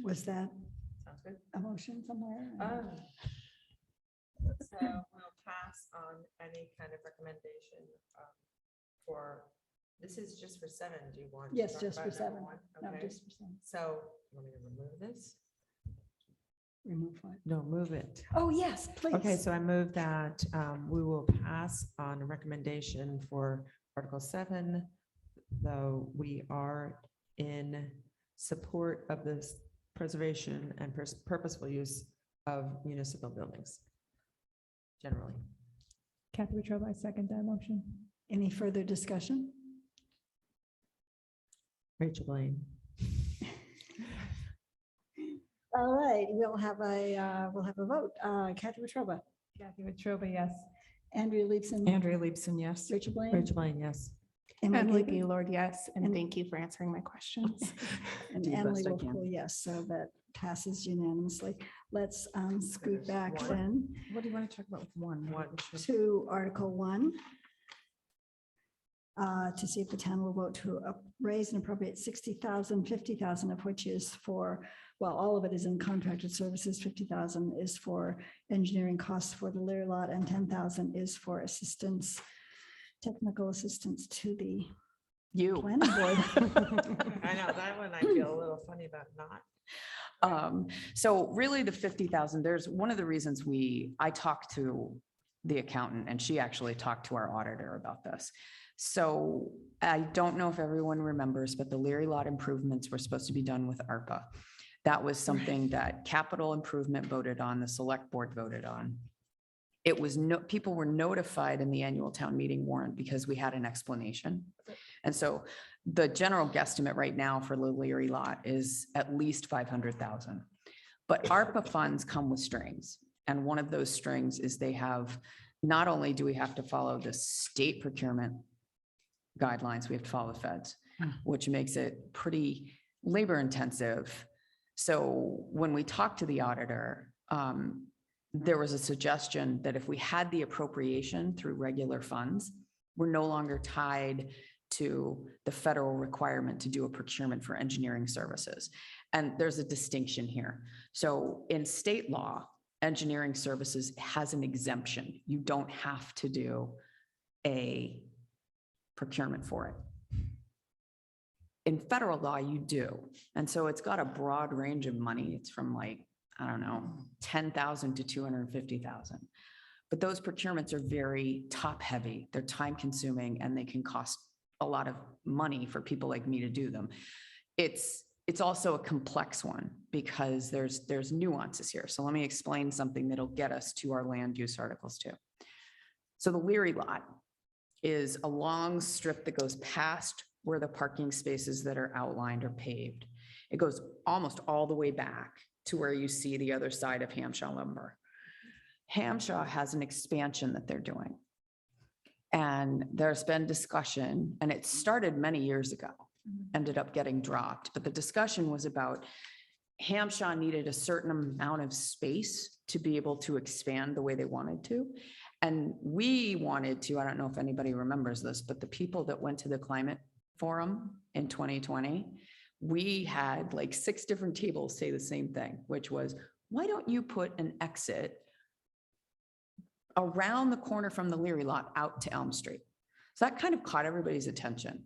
Was that
Sounds good.
a motion somewhere?
So we'll pass on any kind of recommendation for, this is just for 7. Do you want? to
Yes,
talk
just for
about number
7.
one?
No,
Okay.
just for 7.
So you want me to remove this?
Remove what?
No, move it.
Oh, yes, please.
Okay, so I move that we will pass on a recommendation for Article 7, though we are in support of this preservation and purposeful use of municipal buildings generally.
Kathy Wetruba, I second that motion.
Any further discussion?
Rachel Blaine.
All right, we'll have a vote. Kathy Wetruba,
Kathy Wetruba, yes.
Andrea Leibson.
Andrea Leibson, yes.
Rachel Blaine.
Rachel Blaine, yes.
Emily
Emily
Gager,
Gaylord, yes, and
And-
thank you for answering my questions.
And
Do the
Emily
best I
Wolfcool, yes, so that passes unanimously. Let's scoot
There's
back
one.
then
What do you want to talk about with one?
to Article 1. To see if the town will vote to raise and appropriate 60,000, 50,000 of which is for, well, all of it is in contracted services. 50,000 is for engineering costs for the Lear lot and 10,000 is for assistance, technical assistance to the
You.
planning board.
I know, that one I feel a little funny about not.
So really the 50,000, there's one of the reasons I talked to the accountant and she actually talked to our auditor about this. So I don't know if everyone remembers, but the Leary lot improvements were supposed to be done with ARPA. That was something that capital improvement voted on, the select board voted on. It was people were notified in the annual town meeting warrant because we had an explanation. And so the general guesstimate right now for the Leary lot is at least 500,000. But ARPA funds come with strings. And one of those strings is not only do we have to follow the state procurement guidelines, we have to follow the feds, which makes it pretty labor intensive. So when we talked to the auditor, there was a suggestion that if we had the appropriation through regular funds, we're no longer tied to the federal requirement to do a procurement for engineering services. And there's a distinction here. So in state law, engineering services has an exemption. You don't have to do a procurement for it. In federal law, you do. And so it's got a broad range of money. It's from like, I don't know, 10,000 to 250,000. But those procurements are very top heavy. They're time consuming and they can cost a lot of money for people like me to do them. It's also a complex one because there's nuances here. So let me explain something that'll get us to our land use articles too. So the Leary lot is a long strip that goes past where the parking spaces that are outlined are paved. It goes almost all the way back to where you see the other side of Hamshaw Lumber. Hamshaw has an expansion that they're doing. And there's been discussion, and it started many years ago, ended up getting dropped, but the discussion was about Hamshaw needed a certain amount of space to be able to expand the way they wanted to. And we wanted to, I don't know if anybody remembers this, but the people that went to the climate forum in 2020, we had like 6 different tables say the same thing, which was, why don't you put an exit around the corner from the Leary lot out to Elm Street? So that kind of caught everybody's attention.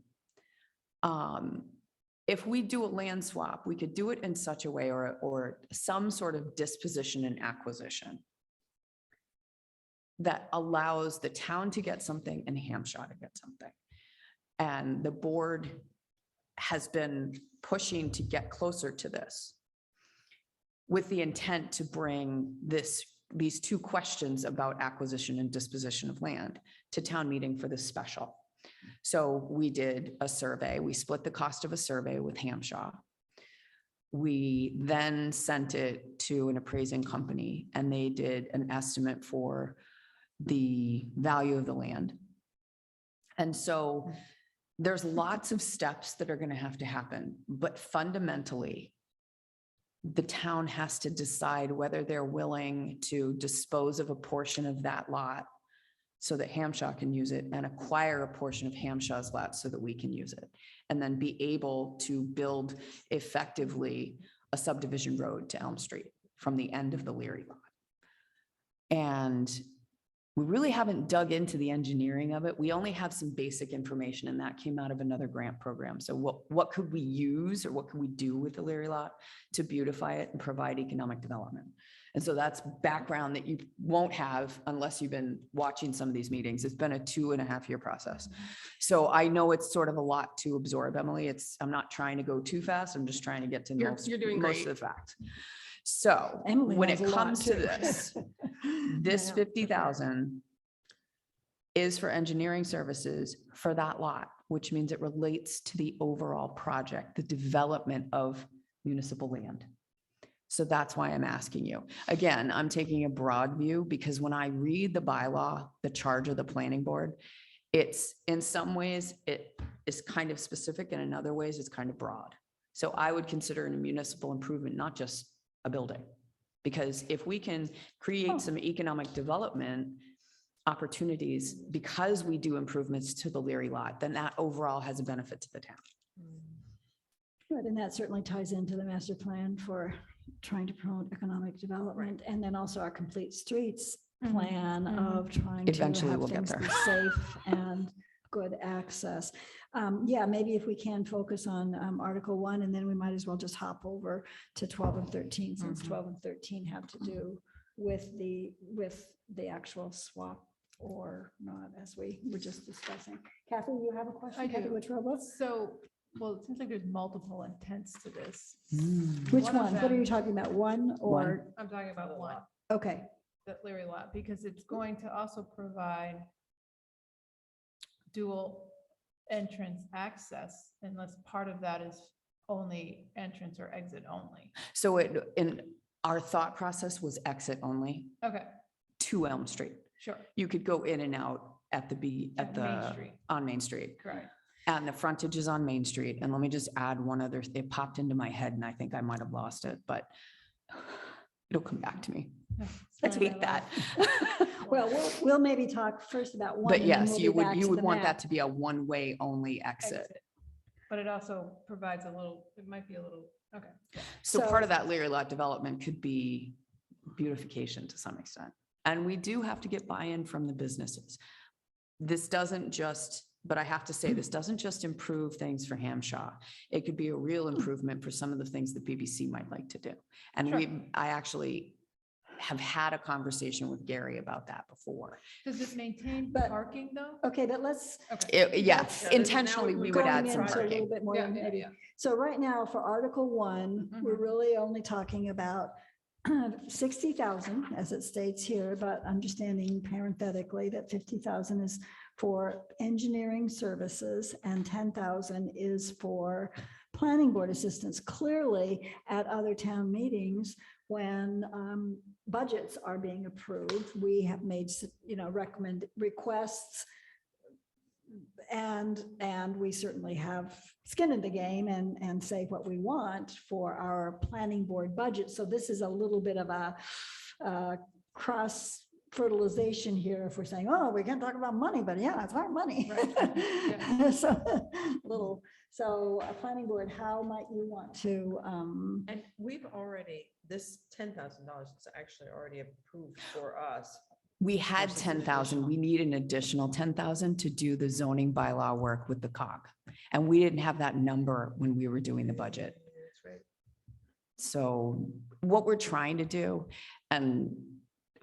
If we do a land swap, we could do it in such a way or some sort of disposition and acquisition that allows the town to get something and Hamshaw to get something. And the board has been pushing to get closer to this with the intent to bring these 2 questions about acquisition and disposition of land to town meeting for this special. So we did a survey. We split the cost of a survey with Hamshaw. We then sent it to an appraising company and they did an estimate for the value of the land. And so there's lots of steps that are going to have to happen, but fundamentally, the town has to decide whether they're willing to dispose of a portion of that lot so that Hampshire can use it and acquire a portion of Hampshire's lot so that we can use it. And then be able to build effectively a subdivision road to Elm Street from the end of the Leary lot. And we really haven't dug into the engineering of it. We only have some basic information, and that came out of another grant program. So what could we use, or what could we do with the Leary lot to beautify it and provide economic development? And so that's background that you won't have unless you've been watching some of these meetings. It's been a 2.5-year process. So I know it's sort of a lot to absorb, Emily. I'm not trying to go too fast. I'm just trying to get to
You're doing
most of
great.
the facts. So
Emily
when
knows
it
a lot,
comes to
too.
this
Yeah.
50,000 is for engineering services for that lot, which means it relates to the overall project, the development of municipal land. So that's why I'm asking you. Again, I'm taking a broad view because when I read the bylaw, the charge of the planning board, it's in some ways, it is kind of specific, and in other ways, it's kind of broad. So I would consider it a municipal improvement, not just a building. Because if we can create some economic development opportunities because we do improvements to the Leary lot, then that overall has a benefit to the town.
Good, and that certainly ties into the master plan for trying to promote economic development, and then also our complete streets plan of trying to
Eventually
have
we'll get
things be
there.
safe and good access. Yeah, maybe if we can focus on Article 1, and then we might as well just hop over to 12 and 13, since 12 and 13 have to do with the actual swap or not, as we were just discussing. Kathy, you have a question?
I
Kathy
do.
Wetruba?
So, well, it seems like there's multiple intents to this.
Which
One of
one? What are
them-
you talking about? One or,
I'm talking about one,
okay.
the Leary lot, because it's going to also provide dual entrance access, unless part of that is only entrance or exit only.
So in our thought process was exit only
Okay,
to Elm Street.
sure,
You could go in and out at
At Main Street.
on Main Street.
correct.
And the frontage is on Main Street. And let me just add one other, it popped into my head and I think I might have lost it, but it'll come back to me. I hate that.
Well, we'll maybe talk first about one.
But
and then
yes,
we'll
you
be
would,
back
you
to
would
the
want that
map.
to be a one-way only exit.
Exit. But it also provides a little, it might be a little, okay. yeah.
So
So-
part of that Leary lot development could be beautification to some extent. And we do have to get buy-in from the businesses. This doesn't just, but I have to say, this doesn't just improve things for Hampshire. It could be a real improvement for some of the things that BBC might like to do. And
Sure.
I actually have had a conversation with Gary about that before.
Does it maintain
But-
parking though?
Okay, but let's
Okay.
Yes,
Yeah, there's-
intentionally,
now
we
we're
would add
going
some
into a little
parking.
bit more.
Yeah, yeah,
maybe.
yeah.
So right now for Article 1, we're
Mhm.
really only talking about 60,000 as it states here, but understanding parenthetically that 50,000 is for engineering services and 10,000 is for planning board assistance. Clearly, at other town meetings, when budgets are being approved, we have made, recommend requests. And we certainly have skin in the game and say what we want for our planning board budget. So this is a little bit of a cross fertilization here if we're saying, oh, we can't talk about money, but yeah, it's our money.
Right. Yeah.
So a planning board, how might you want to,
And we've already, this $10,000 is actually already approved for us.
We had
Versus an
10,000. We
additional.
need an additional 10,000 to do the zoning bylaw work with the COG. And we didn't have that number when we were doing the budget.
That's right.
So what we're trying to do, and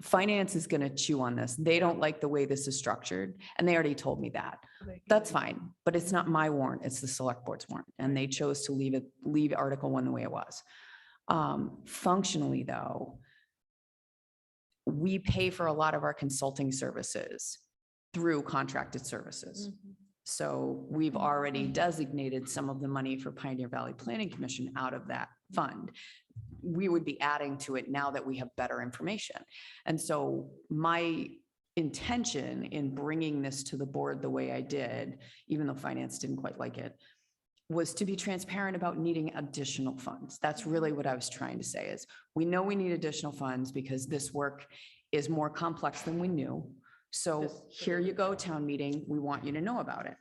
finance is going to chew on this. They don't like the way this is structured, and they already told me that. That's fine, but it's not my warrant, it's the select board's warrant, and they chose to leave Article 1 the way it was. Functionally, though, we pay for a lot of our consulting services through contracted services. So we've already designated some of the money for Pioneer Valley Planning Commission out of that fund. We would be adding to it now that we have better information. And so my intention in bringing this to the board the way I did, even though finance didn't quite like it, was to be transparent about needing additional funds. That's really what I was trying to say is we know we need additional funds because this work is more complex than we knew. So
Just for
here
the
you go, town meeting, we want you to know about it.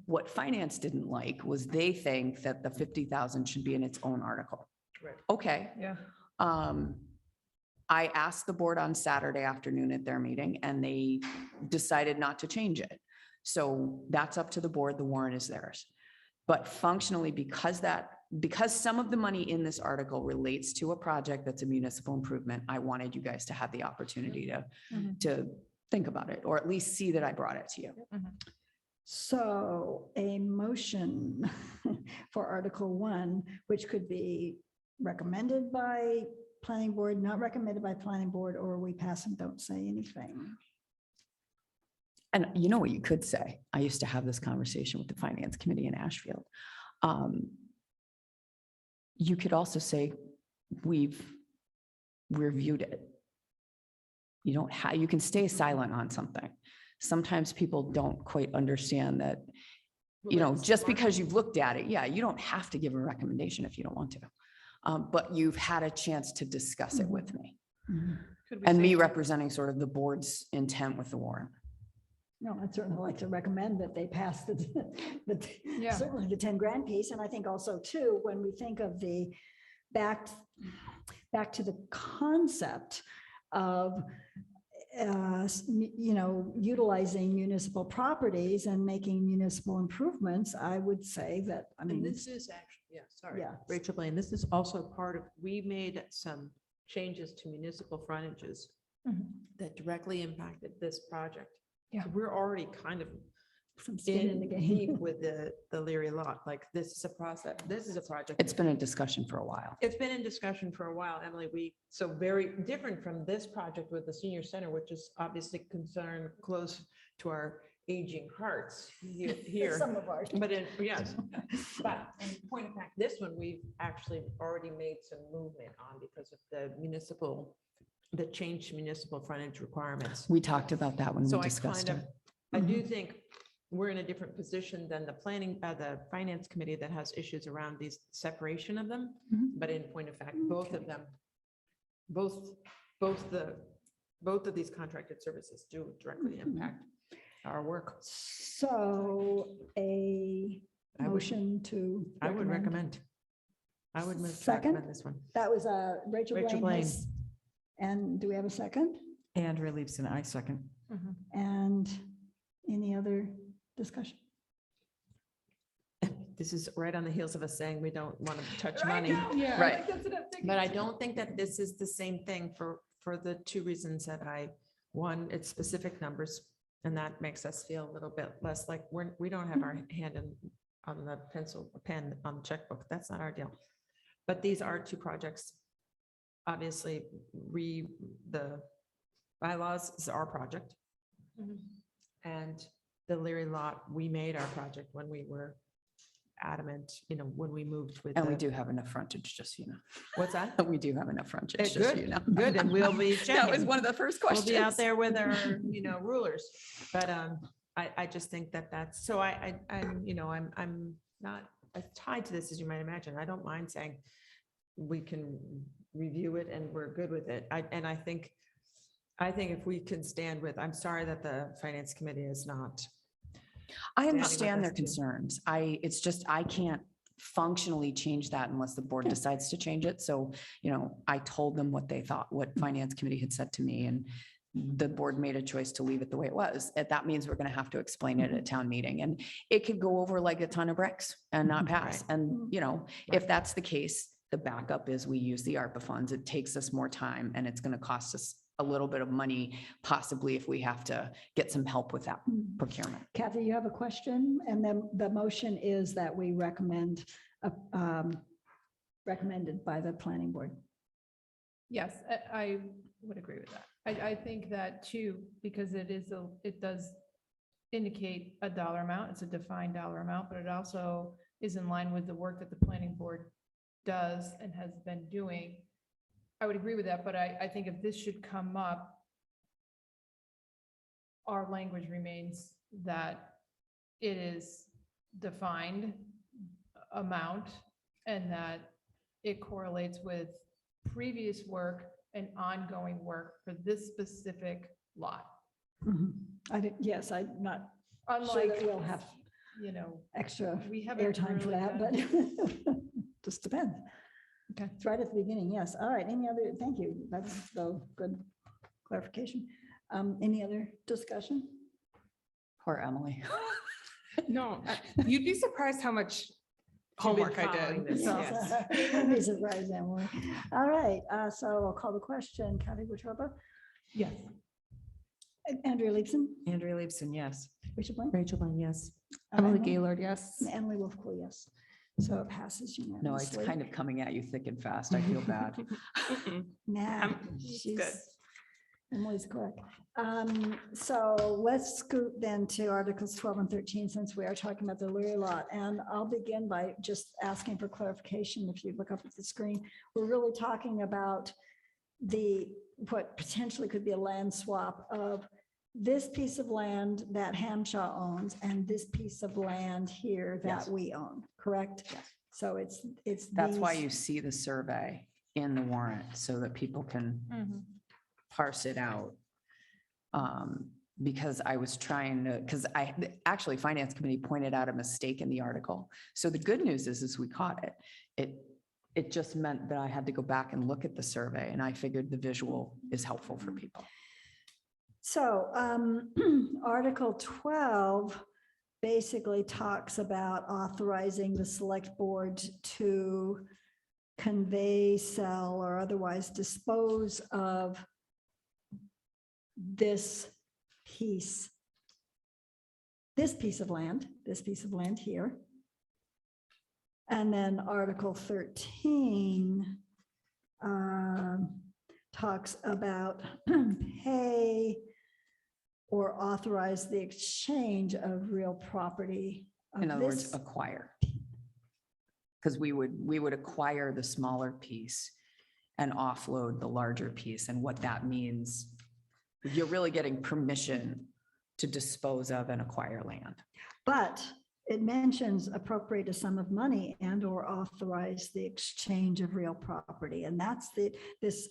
What finance didn't like was they think that the 50,000 should be in its own article.
Right.
Okay.
Yeah.
I asked the board on Saturday afternoon at their meeting and they decided not to change it. So that's up to the board. The warrant is theirs. But functionally, because some of the money in this article relates to a project that's a municipal improvement, I wanted you guys to have the opportunity to think about it, or at least see that I brought it to you.
So a motion for Article 1, which could be recommended by planning board, not recommended by planning board, or we pass and don't say anything.
And you know what you could say? I used to have this conversation with the finance committee in Ashfield. You could also say, we've reviewed it. You don't have, you can stay silent on something. Sometimes people don't quite understand that, you know, just because you've looked at it, yeah, you don't have to give a recommendation if you don't want to. But you've had a chance to discuss it with me.
Could we
And
say-
me representing sort of the board's intent with the warrant.
No, I'd certainly like to recommend that they pass
Yeah.
certainly the 10 grand piece. And I think also too, when we think of the back to the concept of, utilizing municipal properties and making municipal improvements, I would say that, I mean,
And this is actually, yeah, sorry,
Yeah.
Rachel Blaine, this is also part of, we made some changes to municipal frontages
Mhm.
that directly impacted this project.
Yeah.
So we're already kind of
some skin in the
deep
game.
with the Leary lot, like this is a process, this is a project.
It's been a discussion for a while.
It's been in discussion for a while, Emily. So very different from this project with the senior center, which is obviously concerned close to our aging hearts here.
Some of ours.
But yes, but in point of fact, this one, we've actually already made some movement on because of the changed municipal frontage requirements.
We talked about that when we
So I
discussed
kind
it.
of, I do think we're in a different position than the finance committee that has issues around these separation of them.
Mhm.
But in point of fact, both of them, both of these contracted services do directly impact our work.
So a
I would-
motion to.
I would recommend. I would move to
Second?
recommend this one.
That was Rachel
Rachel
Blaine. And do we have a second?
Andrea Leibson, I second.
And any other discussion?
This is right on the heels of us saying we don't want to touch money.
Yeah.
Right.
But I don't think that this is the same thing for the two reasons that one, it's specific numbers. And that makes us feel a little bit less like we don't have our hand on the pen on the checkbook. That's not our deal. But these are two projects. Obviously, the bylaws is our project. And the Leary lot, we made our project when we were adamant, when we moved with.
And we do have enough frontage, just so you know.
What's that?
We do have enough frontage, just so you
Good,
know.
good, and we'll be
That was
checking.
one of the first
We'll
questions.
be out there with our, rulers, but I just think that's, so I'm not as tied to this as you might imagine. I don't mind saying we can review it and we're good with it. I think if we can stand with, I'm sorry that the finance committee is not.
I
standing with
understand their
us too.
concerns. It's just, I can't functionally change that unless the board decides to change it. So, I told them what they thought, what finance committee had said to me, and the board made a choice to leave it the way it was. That means we're going to have to explain it at town meeting, and it could go over like a ton of bricks and not pass. And, if that's the case, the backup is we use the ARPA funds. It takes us more time and it's going to cost us a little bit of money, possibly if we have to get some help with that procurement.
Kathy, you have a question? And then the motion is that we recommended by the planning board.
Yes, I would agree with that. I think that too, because it does indicate a dollar amount. It's a defined dollar amount, but it also is in line with the work that the planning board does and has been doing. I would agree with that, but I think if this should come up, our language remains that it is defined amount and that it correlates with previous work and ongoing work for this specific lot.
Mhm. I did, yes, I'm not sure
Unlike,
that we'll have
you know,
extra
we haven't
airtime for
really
that,
done-
but just depends.
Okay.
It's right at the beginning, yes. All right, any other, thank you. That's the good clarification. Any other discussion?
Poor Emily.
No, you'd be surprised how much homework I
following
did.
this,
so.
yes.
Don't be surprised, Emily. All right, so I'll call the question. Kathy Wetruba,
Yes.
Andrea Leibson,
Andrea Leibson, yes.
Rachel Blaine.
Rachel Blaine, yes.
Emily Gaylord, yes.
And Emily Wolfcool, yes. So it passes
No, it's
unanimously.
kind of coming at you thick and fast. I feel bad.
Mm-mm.
Nah,
It's
she's,
good.
Emily's quick. So let's scoot then to Articles 12 and 13, since we are talking about the Leary lot. And I'll begin by just asking for clarification. If you look up at the screen, we're really talking about what potentially could be a land swap of this piece of land that Hamshaw owns and this piece of land here that
Yes.
we own, correct?
Yes.
So it's.
That's why
these-
you see the survey in the warrant so that people can parse it out. Because I was trying to, because actually Finance Committee pointed out a mistake in the article. So the good news is we caught it. It just meant that I had to go back and look at the survey, and I figured the visual is helpful for people.
So Article 12 basically talks about authorizing the select board to convey, sell, or otherwise dispose of this piece of land here. And then Article 13 talks about pay or authorize the exchange of real property. of
In other words,
this-
acquire. Because we would acquire the smaller piece and offload the larger piece. And what that means, you're really getting permission to dispose of and acquire land.
But it mentions appropriate a sum of money and or authorize the exchange of real property. And that's this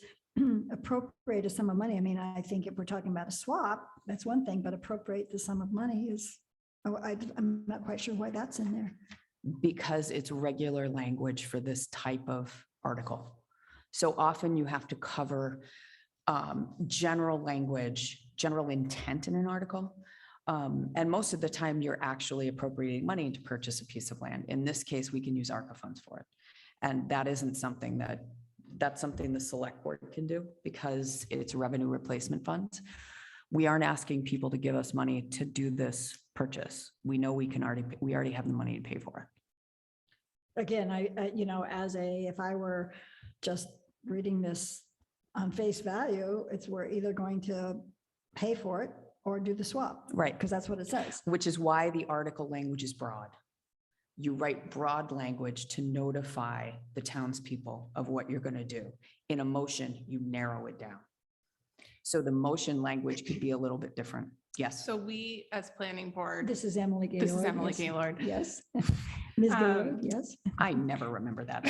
appropriate a sum of money. I mean, I think if we're talking about a swap, that's one thing, but appropriate the sum of money is, I'm not quite sure why that's in there.
Because it's regular language for this type of article. So often you have to cover general language, general intent in an article. And most of the time you're actually appropriating money to purchase a piece of land. In this case, we can use ARPA funds for it. And that isn't something that's something the select board can do because it's revenue replacement funds. We aren't asking people to give us money to do this purchase. We know we already have the money to pay for it.
Again, if I were just reading this on face value, we're either going to pay for it or do the swap.
Right.
Because that's what it says.
Which is why the article language is broad. You write broad language to notify the townspeople of what you're going to do. In a motion, you narrow it down. So the motion language could be a little bit different. Yes.
So we, as planning board,
This is Emily Gaylord.
this is Emily
yes.
Gaylord.
Yes. Ms. Gaylord, yes.
I never remember that.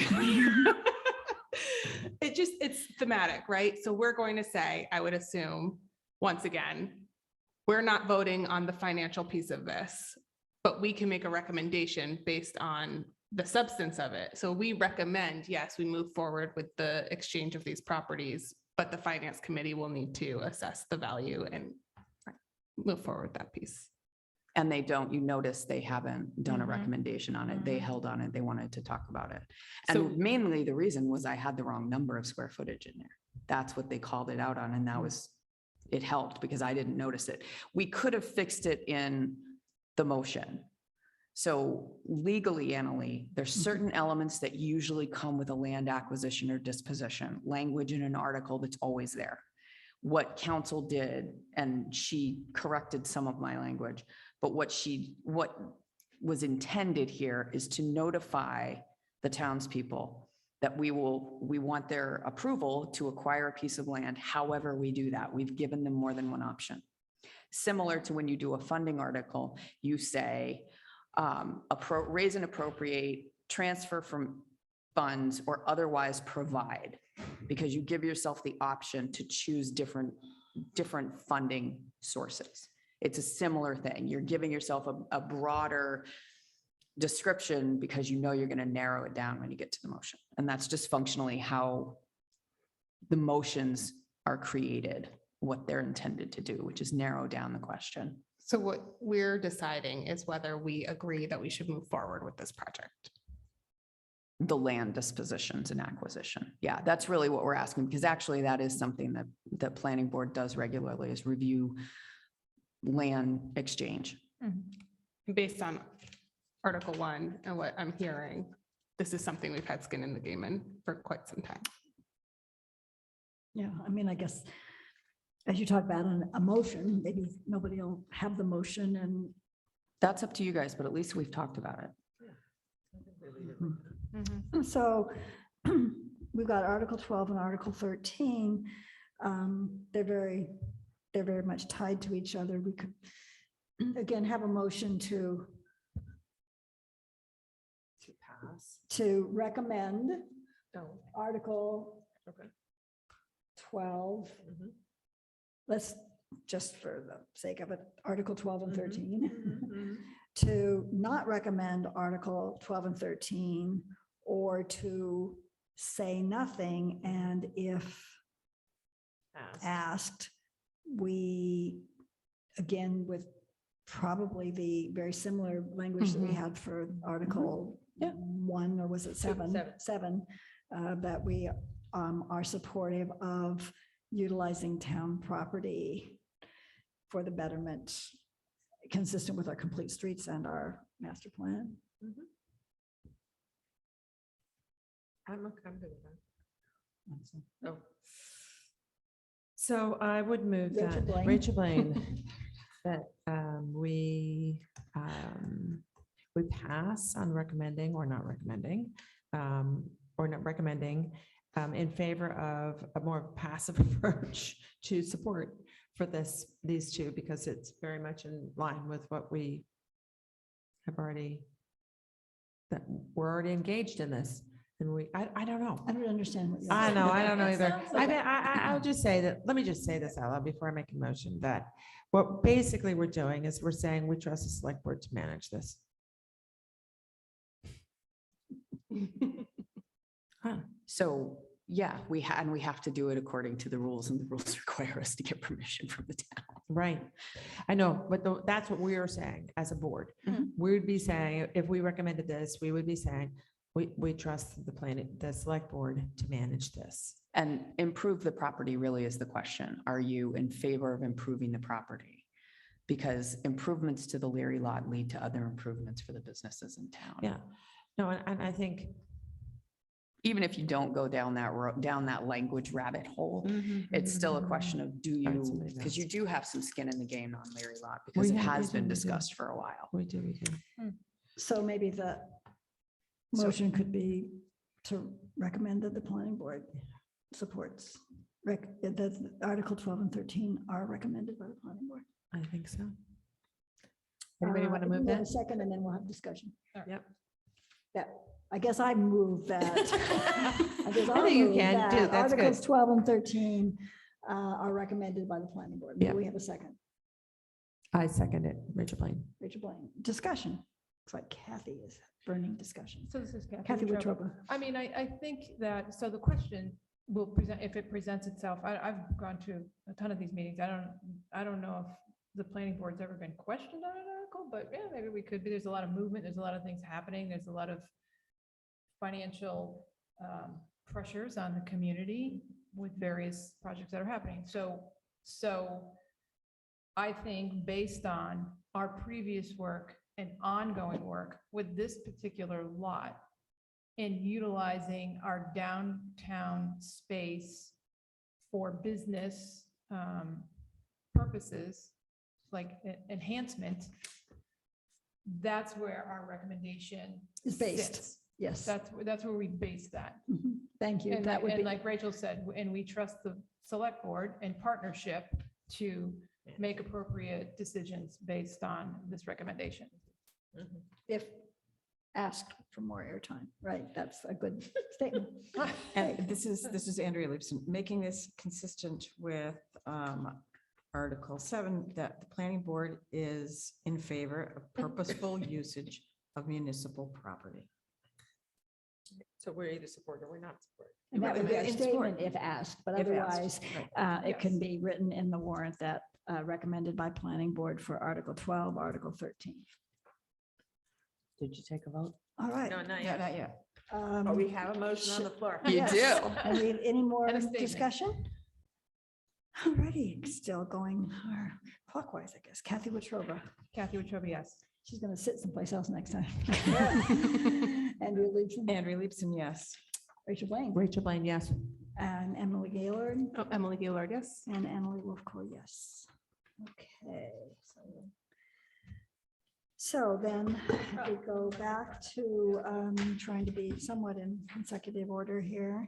It's thematic, right? So we're going to say, I would assume, once again, we're not voting on the financial piece of this, but we can make a recommendation based on the substance of it. So we recommend, yes, we move forward with the exchange of these properties, but the finance committee will need to assess the value and move forward with that piece.
And they don't, you notice they haven't done a
Mhm.
recommendation on it. They
Mhm.
held on it. They wanted to talk about it.
So-
And mainly the reason was I had the wrong number of square footage in there. That's what they called it out on. And that was, it helped because I didn't notice it. We could have fixed it in the motion. So legally, Annalee, there's certain elements that usually come with a land acquisition or disposition, language in an article that's always there. What council did, and she corrected some of my language, but what was intended here is to notify the townspeople that we want their approval to acquire a piece of land. However we do that, we've given them more than one option. Similar to when you do a funding article, you say, raise and appropriate, transfer from funds, or otherwise provide, because you give yourself the option to choose different different funding sources. It's a similar thing. You're giving yourself a broader description because you know you're going to narrow it down when you get to the motion. And that's just functionally how the motions are created, what they're intended to do, which is narrow down the question.
So what we're deciding is whether we agree that we should move forward with this project.
The land dispositions and acquisition. Yeah, that's really what we're asking, because actually that is something that the planning board does regularly, is review land exchange.
Based on Article 1 and what I'm hearing, this is something we've had skin in the game in for quite some time.
Yeah, I mean, I guess as you talk about a motion, maybe nobody will have the motion and
That's up to you guys, but at least we've talked about it.
so we've got Article 12 and Article 13. They're very much tied to each other. We could, again, have a motion to recommend Article 12. Let's, just for the sake of it, Article 12 and 13. To not recommend Article 12 and 13, or to say nothing, and if asked, we, again, with probably the very similar language that we had for Article 1, or was it 7? 7, that we are supportive of utilizing town property for the betterment, consistent with our complete streets and our master plan.
I'm okay with that. Oh. So I would move
Rachel
that,
Blaine.
Rachel Blaine, that we pass on recommending or not recommending, in favor of a more passive approach to support for these two, because it's very much in line with what we have already, that we're already engaged in this. And I don't know.
I don't understand what you're
I
saying.
know, I don't know either.
Sounds
I
like-
mean, I'll just say that, let me just say this out loud before I make a motion, that what basically we're doing is we're saying we trust the select board to manage this.
So, yeah, we have to do it according to the rules, and the rules require us to get permission from the town.
Right. I know, but that's what we are saying as a board.
Mhm.
We would be saying, if we recommended this, we would be saying, we trust the select board to manage this.
And improve the property really is the question. Are you in favor of improving the property? Because improvements to the Leary lot lead to other improvements for the businesses in town.
Yeah. No, and I think.
Even if you don't go down that road, down that language rabbit hole, it's still a question of do
Find
you,
somebody
because you
else.
do have some skin in the game on Leary lot, because it
We
has
do,
been
we do.
discussed for a while.
We do.
So maybe the motion could be to recommend that the planning board supports, that Article 12 and 13 are recommended by the planning board.
I think so. Anybody want to
We
move
can go
that?
a second, and then we'll have discussion.
Yep.
I guess I moved that. I guess
I
I'll
think you
move
can,
that
too. That's good.
Articles 12 and 13 are recommended by the planning board. May
Yeah.
we have a second?
I second it, Rachel Blaine.
Rachel Blaine, discussion. Looks like Kathy is burning discussion.
So this is
Kathy
Wetruba.
Wetruba.
I mean, I think that, so the question will present, if it presents itself, I've gone to a ton of these meetings. I don't know if the planning board's ever been questioned on an article, but yeah, maybe we could be. There's a lot of movement. There's a lot of things happening. There's a lot of financial pressures on the community with various projects that are happening. So I think based on our previous work and ongoing work with this particular lot, in utilizing our downtown space for business purposes, like enhancement, that's where our recommendation
Is based.
sits.
Yes.
That's where we base that.
Mhm. Thank you.
And
That would be,
like Rachel said, and we trust the select board and partnership to make appropriate decisions based on this recommendation.
if asked for more airtime, right? That's a good statement.
And this is Andrea Leibson, making this consistent with Article 7, that the planning board is in favor of purposeful usage of municipal property.
So we're either support or we're not support.
And that would be a
In support.
statement if asked, but
If asked,
otherwise,
right.
it can be written in the warrant that recommended by planning board for Article 12, Article 13.
Did you take a vote?
All right.
No, not
No,
yet.
not yet.
But we have a motion on the floor.
You
Yes.
do.
Any more
And a statement.
discussion? Alrighty, still going clockwise, I guess. Kathy Wetruba.
Kathy Wetruba, yes.
She's going to sit someplace else next time. Andrea Leibson,
Andrea Leibson, yes.
Rachel Blaine,
Rachel Blaine, yes.
and Emily Gaylord,
Oh, Emily Gaylord, yes.
and Emily Wolfco, yes. Okay. So then if we go back to trying to be somewhat in consecutive order here.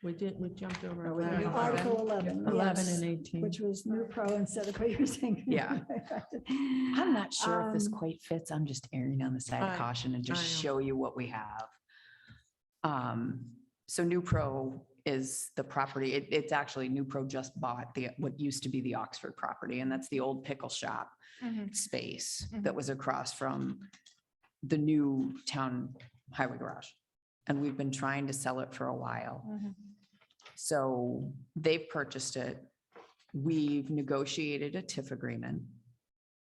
We jumped over.
we
11.
did
Article 11.
11
yes,
and 18.
Which was new pro instead of what you were saying.
Yeah. I'm not sure if this
Um,
quite fits. I'm just erring on the side of
I-
caution and just
I know.
show you what we have. So New Pro is the property. It's actually New Pro just bought what used to be the Oxford property, and that's the old pickle shop space that was across from the new town highway garage. And we've been trying to sell it for a while. So they've purchased it. We've negotiated a TIF agreement,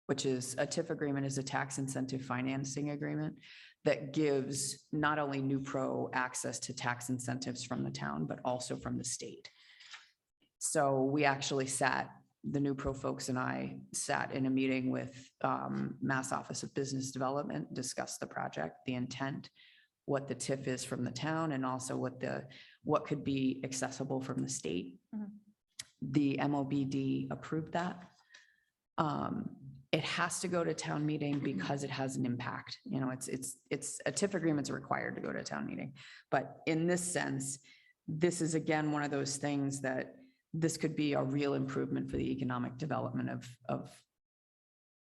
which is a TIF agreement is a tax incentive financing agreement that gives not only New Pro access to tax incentives from the town, but also from the state. So we actually the New Pro folks and I sat in a meeting with Mass Office of Business Development, discussed the project, the intent, what the TIF is from the town, and also what could be accessible from the state. The MOBD approved that. It has to go to town meeting because it has an impact. You know, it's a TIF agreement's required to go to town meeting. But in this sense, this is again, one of those things that this could be a real improvement for the economic development of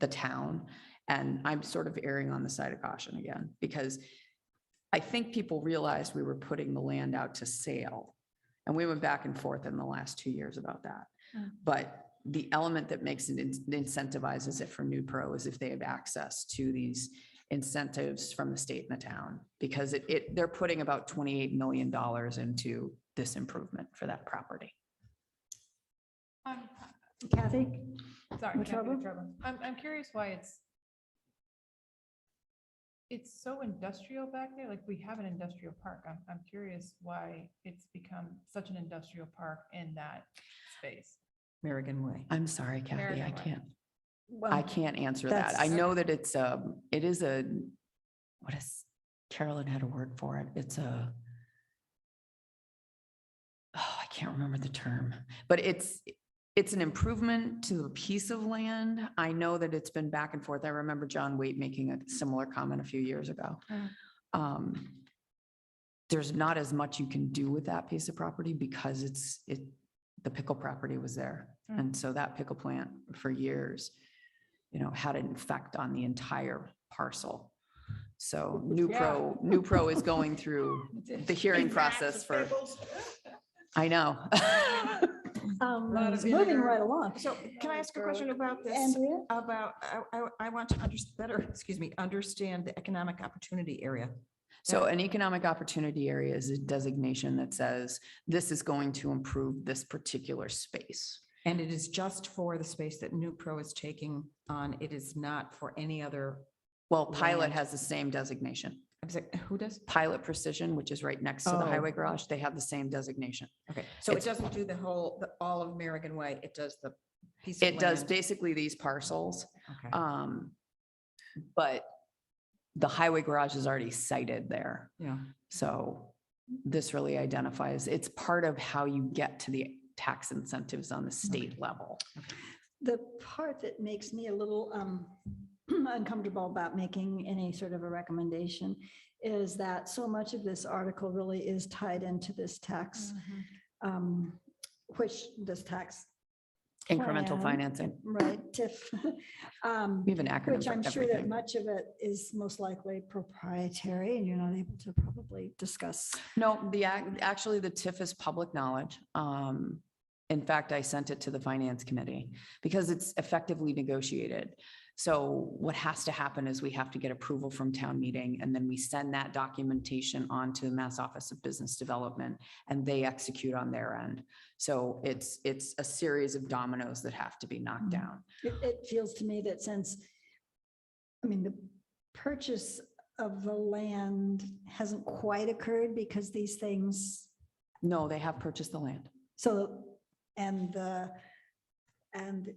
the town. And I'm sort of erring on the side of caution again, because I think people realized we were putting the land out to sale. And we went back and forth in the last 2 years about that. But the element that makes it incentivizes it for New Pro is if they have access to these incentives from the state and the town, because they're putting about $28 million into this improvement for that property.
Kathy?
Sorry, Kathy
Wetruba?
Wetruba. I'm curious why it's so industrial back there. Like, we have an industrial park. I'm curious why it's become such an industrial park in that space.
Merrigan Way.
I'm sorry, Kathy,
American
I
way.
can't.
Well,
I can't answer that. I
that's-
know that it is what is, Carolyn had a word for it. I can't remember the term, but it's an improvement to a piece of land. I know that it's been back and forth. I remember John Waite making a similar comment a few years ago. There's not as much you can do with that piece of property because the pickle property was there. And so that pickle plant for years, had an effect on the entire parcel. So New Pro is going through the hearing process for, I know.
Moving right along.
So can I ask a question about this?
Andrea?
I want to understand the economic opportunity area.
So an economic opportunity area is a designation that says this is going to improve this particular space.
And it is just for the space that New Pro is taking on. It is not for any other.
Well, Pilot
Land.
has the same designation.
Who does?
Pilot Precision, which is right next to the
Oh.
highway garage, they have the same designation.
Okay, so it
It's-
doesn't do all of Merrigan Way. It does the piece of
It does
land.
basically these parcels,
Okay.
but the highway garage is already sited there.
Yeah.
So this really identifies, it's part of how you get to the tax incentives on the state level.
The part that makes me a little uncomfortable about making any sort of a recommendation is that so much of this article really is tied into this tax, which this tax
Incremental
plan,
financing.
right, TIF.
We have an acronym
Which
for
I'm sure that
everything.
much of it is most likely proprietary and you're not able to probably discuss.
No, actually, the TIF is public knowledge. In fact, I sent it to the finance committee because it's effectively negotiated. So what has to happen is we have to get approval from town meeting and then we send that documentation on to the Mass Office of Business Development and they execute on their end. So it's a series of dominoes that have to be knocked
Mhm.
down.
It feels to me that since, I mean, the purchase of the land hasn't quite occurred because these things,
No, they have purchased the land.
so, and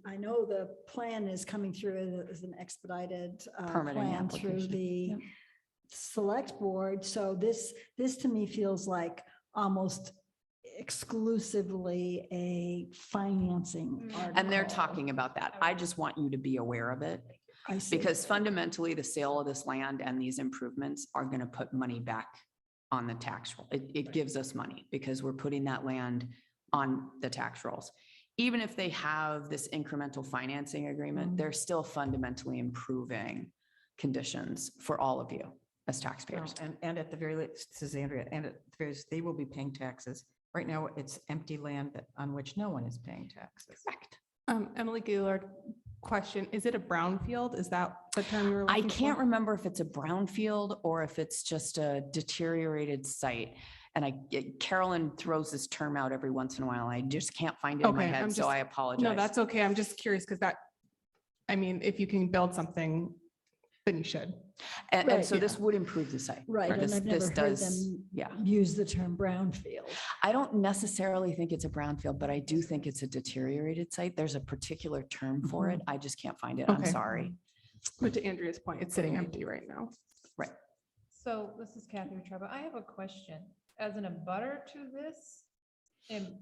I know the plan is coming through as an expedited
Permitting
plan through
application.
the
Yep.
select board. So this to me feels like almost exclusively a financing.
And they're
article.
talking about that. I just want you to be aware of it.
I see.
Because fundamentally, the sale of this land and these improvements are going to put money back on the tax roll. It gives us money because we're putting that land on the tax rolls. Even if they have this incremental financing agreement, they're still fundamentally improving conditions for all of you as taxpayers.
And at the very least, this is Andrea, and at the very least, they will be paying taxes. Right now, it's empty land on which no one is paying taxes.
Correct.
Emily Gaylord, question, is it a brownfield? Is that the term you were
I
looking
can't
for?
remember if it's a brownfield or if it's just a deteriorated site. And Carolyn throws this term out every once in a while. I just can't find it in my
Okay, I'm
head, so
just-
I apologize.
No, that's okay. I'm just curious because I mean, if you can build something, then you should.
And
Right,
so this
yeah.
would improve the site.
Right, and
This
I've never heard
does,
them
yeah.
use the term brownfield.
I don't necessarily think it's a brownfield, but I do think it's a deteriorated site. There's a particular term for it. I just can't find it. I'm
Okay.
sorry.
But to Andrea's point, it's sitting empty right now.
So this is Kathy Wetruba. I have a question. As an abutter to this, and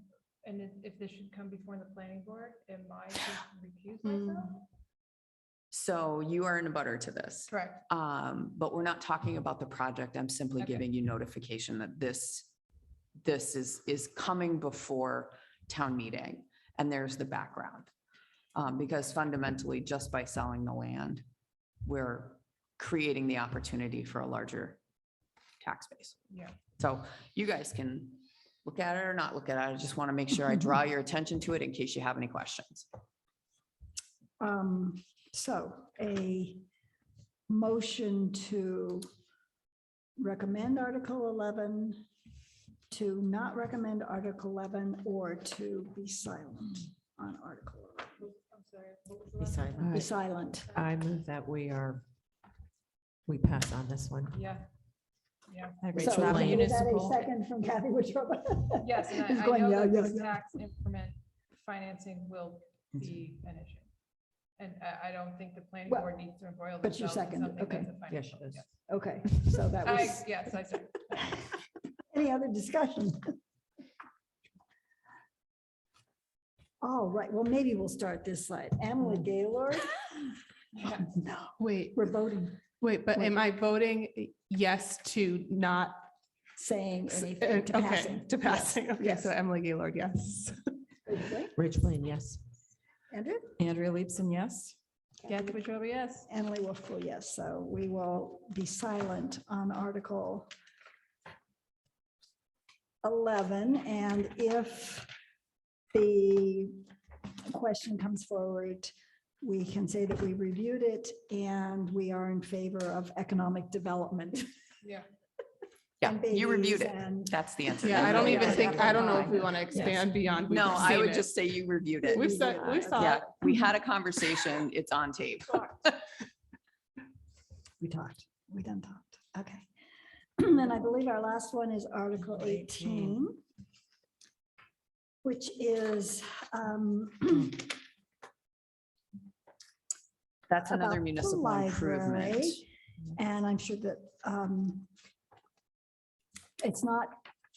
if this should come before the planning board, am I to recuse myself?
So you are in a butter to this.
Correct.
But we're not talking about the project. I'm simply
Okay.
giving you notification that this is coming before town meeting. And there's the background. Because fundamentally, just by selling the land, we're creating the opportunity for a larger tax base.
Yeah.
So you guys can look at it or not look at it. I just want to make sure I draw your attention to it in case you have any questions.
So a motion to recommend Article 11, to not recommend Article 11, or to be silent on Article 11.
I'm sorry. What was the last one?
Beside,
Be silent.
I move that we pass on this one.
Yeah. Yeah.
So
Rachel Lane.
is that a
Municipal.
second from Kathy Wetruba?
Yes, and
Who's
I
going,
know
"Yeah,
that
yeah,
this
yeah."
tax increment financing will be an issue. And I don't think the planning
Well,
board needs to embroil
but you
themselves in
seconded,
something
okay.
that's a
Yes,
financial.
it is.
yes.
Okay, so that was,
Yes, I said.
any other discussion? All right, well, maybe we'll start this side. Emily Gaylord? No,
Wait,
we're voting,
but am I voting yes to not?
saying anything to
Okay,
passing.
to
Yes,
passing. Okay,
yes.
so Emily Gaylord, yes.
Okay.
Rachel Lane, yes.
Andrew?
Andrea Leibson, yes?
Kathy Wetruba, yes.
Emily Wolfco, yes. So we will be silent on Article 11. And if the question comes forward, we can say that we reviewed it and we are in favor of economic development.
Yeah.
Yeah,
and
you reviewed
babies
it.
and-
That's the answer.
Yeah, I don't even
Yeah.
think, I don't know if we want to expand beyond. we've
No, I
seen
would
it.
just say you reviewed it.
We saw, we saw
Yeah,
it.
we had a conversation. It's on tape.
We talked, we done talked, okay. And I believe our last one is Article 18, which is
That's another
about the
municipal improvement.
library. And I'm sure that it's not,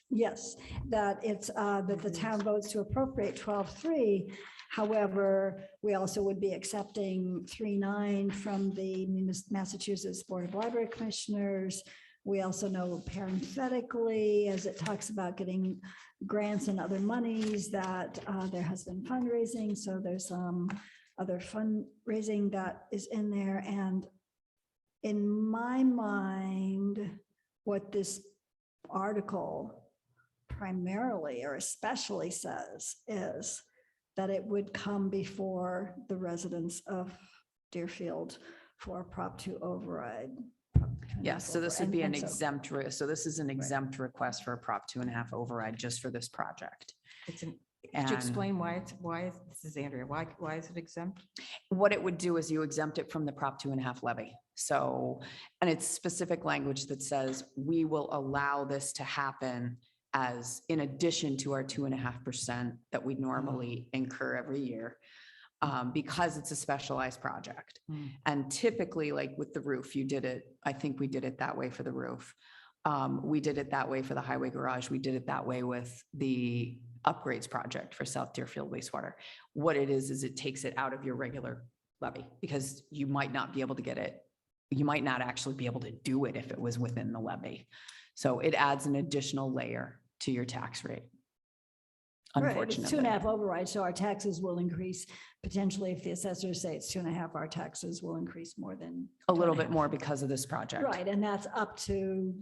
yes, that it's that the town votes to appropriate 12.3. However, we also would be accepting 3.9 from the Massachusetts Board of Library Commissioners, We also know parenthetically, as it talks about getting grants and other monies, that there has been fundraising. So there's some other fundraising that is in there. And in my mind, what this article primarily or especially says is that it would come before the residents of Deerfield for a Prop 2 override.
Yes, so this would be an
And so-
exempt, so this is an exempt request for a Prop 2.5 override just for this project.
Could you
And
explain this is Andrea, why is it exempt?
what it would do is you exempt it from the Prop 2.5 levy. So, and it's specific language that says we will allow this to happen as in addition to our 2.5% that we normally incur every year. Because it's a specialized project.
Hmm.
And typically, like with the roof, you did it, I think we did it that way for the roof. We did it that way for the highway garage. We did it that way with the upgrades project for South Deerfield wastewater. What it is it takes it out of your regular levy because you might not be able to get it. You might not actually be able to do it if it was within the levy. So it adds an additional layer to your tax rate.
Right, it's
Unfortunately.
2.5 override, so our taxes will increase potentially if the assessors say it's 2.5, our taxes will increase more than.
A little bit
2.5.
more because of this project.
Right, and that's up to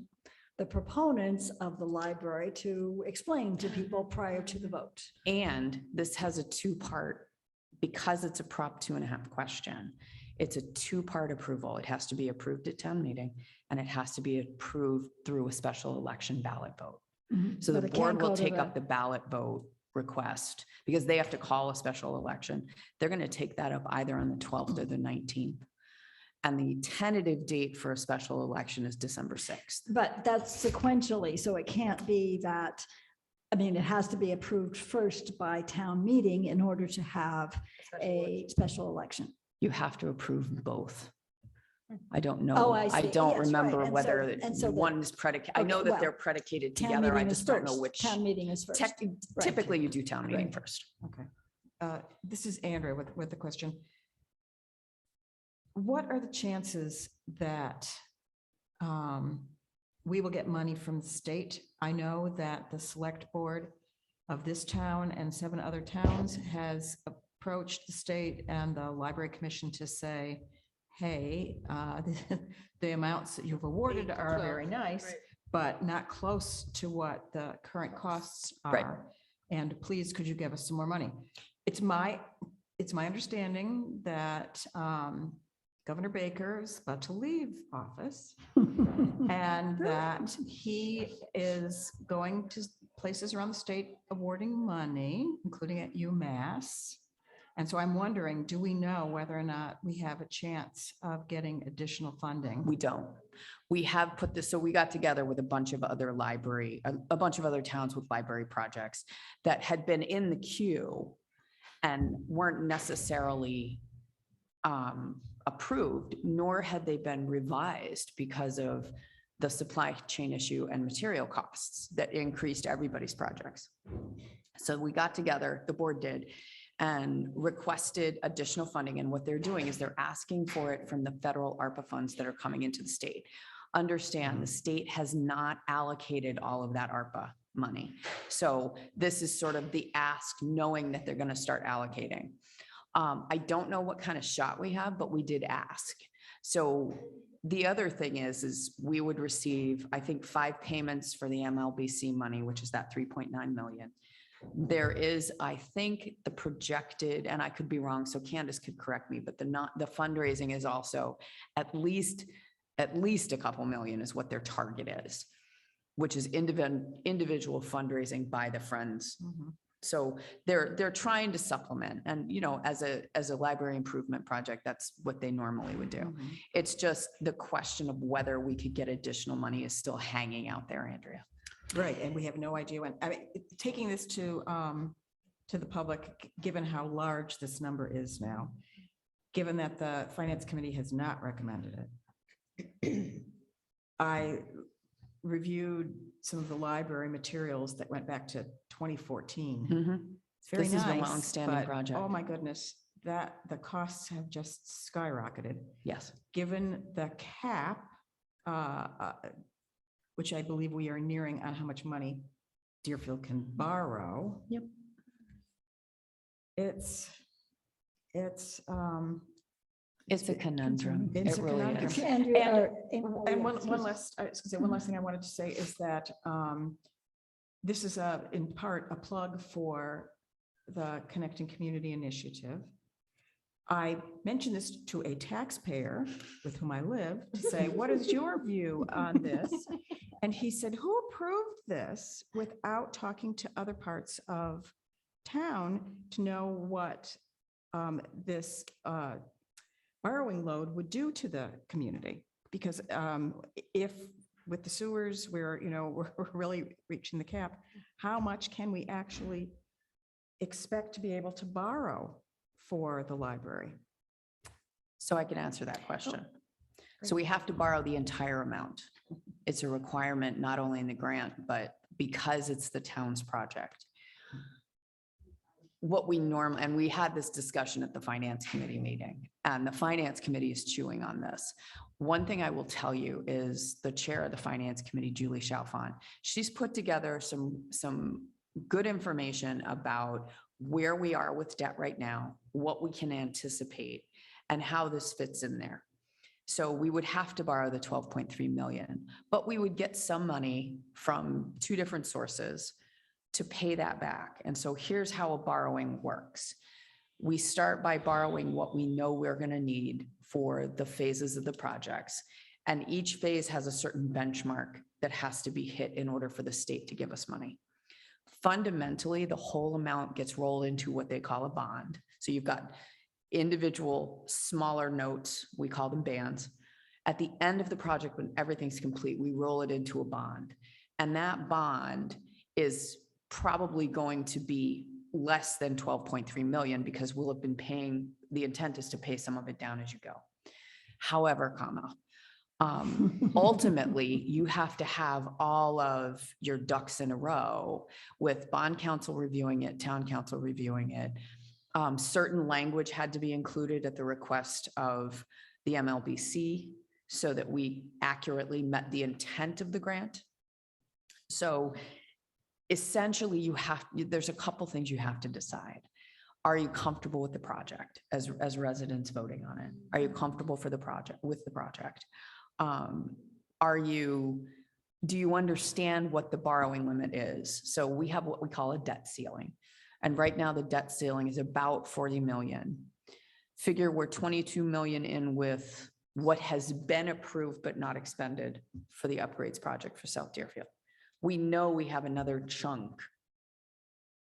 the proponents of the library to explain to people prior to the vote.
And this has a two-part, because it's a Prop 2.5 question, it's a two-part approval. It has to be approved at town meeting and it has to be approved through a special election ballot vote. So the
But it
board
can't
will
go to
take up the ballot vote request because they have to call a special election. They're going to take that up either on the 12th or the 19th. And the tentative date for a special election is December 6th.
But that's sequentially, so it can't be that, I mean, it has to be approved first by town meeting in order to have a special election.
You have to approve both. I don't know.
Oh, I
I
see.
don't
Yes, right.
remember
And so-
whether
and so the-
one is predicated. I know
Okay,
that
well,
they're predicated
Town
together. I
meeting is
just don't know
first.
which.
Town meeting is first.
Typically, you do town meeting
Right.
first.
Okay. This is Andrea with the question. What are the chances that we will get money from the state? I know that the select board of this town and 7 other towns has approached the state and the library commission to say, hey, the amounts that you've awarded are very nice, but not close to what the current costs
Right.
are. And please, could you give us some more money? It's my understanding that Governor Baker is about to leave office and that he is going to places around the state awarding money, including at UMass. And so I'm wondering, do we know whether or not we have a chance of getting additional funding?
We don't. We have put this, so we got together with a bunch of other library, a bunch of other towns with library projects that had been in the queue and weren't necessarily approved, nor had they been revised because of the supply chain issue and material costs that increased everybody's projects. So we got together, the board did, and requested additional funding. And what they're doing is they're asking for it from the federal ARPA funds that are coming into the state. Understand, the state has not allocated all of that ARPA money. So this is sort of the ask, knowing that they're going to start allocating. I don't know what kind of shot we have, but we did ask. So the other thing is we would receive, I think, 5 payments for the MLBC money, which is that 3.9 million. There is, I think, the projected, and I could be wrong, so Candace could correct me, but the fundraising is also at least a couple million is what their target is, which is individual fundraising by the friends.
Mhm.
So they're trying to supplement, and as a library improvement project, that's what they normally would do.
Mhm.
It's just the question of whether we could get additional money is still hanging out there, Andrea.
Right, and we have no idea when, I mean, taking this to the public, given how large this number is now, given that the finance committee has not recommended it. I reviewed some of the library materials that went back to 2014.
Mhm.
It's very
This is a
nice,
longstanding
but,
project.
oh my goodness, that the costs have just skyrocketed.
Yes.
Given the cap, which I believe we are nearing on how much money Deerfield can borrow.
Yep.
It's,
It's a conundrum.
It's
It
a
really
conundrum.
is.
Andrew,
And one last, I was gonna say, one last thing I wanted to say is that this is in part a plug for the Connecting Community Initiative. I mentioned this to a taxpayer with whom I live to say, what is your view on this? And he said, who approved this without talking to other parts of town to know what this borrowing load would do to the community? Because if with the sewers, we're really reaching the cap, how much can we actually expect to be able to borrow for the library?
So I can answer that question. So we have to borrow the entire amount. It's a requirement, not only in the grant, but because it's the town's project. What we normally, and we had this discussion at the finance committee meeting, and the finance committee is chewing on this. One thing I will tell you is the chair of the finance committee, Julie Chalfant, she's put together some good information about where we are with debt right now, what we can anticipate, and how this fits in there. So we would have to borrow the 12.3 million, but we would get some money from two different sources to pay that back. And so here's how a borrowing works. We start by borrowing what we know we're going to need for the phases of the projects. And each phase has a certain benchmark that has to be hit in order for the state to give us money. Fundamentally, the whole amount gets rolled into what they call a bond. So you've got individual smaller notes, we call them bands. At the end of the project, when everything's complete, we roll it into a bond. And that bond is probably going to be less than 12.3 million because we'll have been paying, the intent is to pay some of it down as you go. However, ultimately, you have to have all of your ducks in a row with bond council reviewing it, town council reviewing it. Certain language had to be included at the request of the MLBC so that we accurately met the intent of the grant. So essentially, there's a couple things you have to decide. Are you comfortable with the project as residents voting on it? Are you comfortable with the project? Do you understand what the borrowing limit is? So we have what we call a debt ceiling. And right now the debt ceiling is about 40 million. Figure we're 22 million in with what has been approved but not expended for the upgrades project for South Deerfield. We know we have another chunk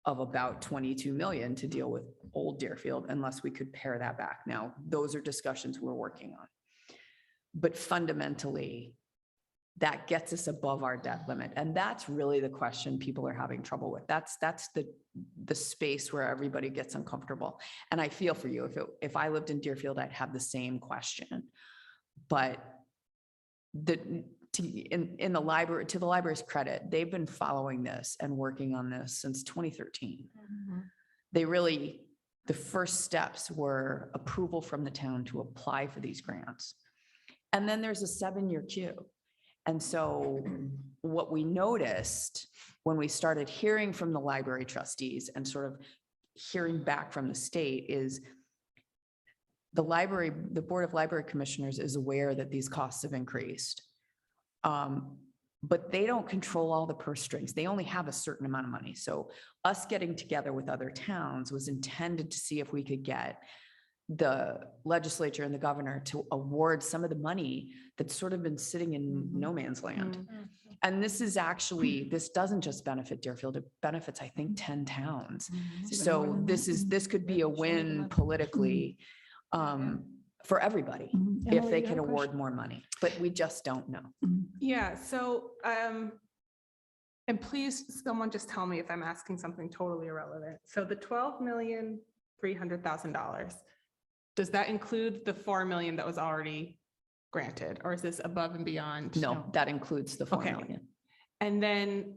of about 22 million to deal with Old Deerfield unless we could pare that back. Now, those are discussions we're working on. But fundamentally, that gets us above our debt limit. And that's really the question people are having trouble with. That's the space where everybody gets uncomfortable. And I feel for you, if I lived in Deerfield, I'd have the same question. But in the library, to the library's credit, they've been following this and working on this since 2013. The first steps were approval from the town to apply for these grants. And then there's a 7-year queue. And so what we noticed when we started hearing from the library trustees and sort of hearing back from the state is the Board of Library Commissioners is aware that these costs have increased. But they don't control all the purse strings. They only have a certain amount of money. So us getting together with other towns was intended to see if we could get the legislature and the governor to award some of the money that's sort of been sitting in no man's land. And this doesn't just benefit Deerfield, it benefits, I think, 10 towns. So this could be a win politically for everybody if
Emily,
they
you
can
have a
award more money, but we just don't know.
Yeah, so, and please, someone just tell me if I'm asking something totally irrelevant. So the $12,300,000, does that include the 4 million that was already granted, or is this above and beyond?
No, that includes the 4
Okay.
million.
And then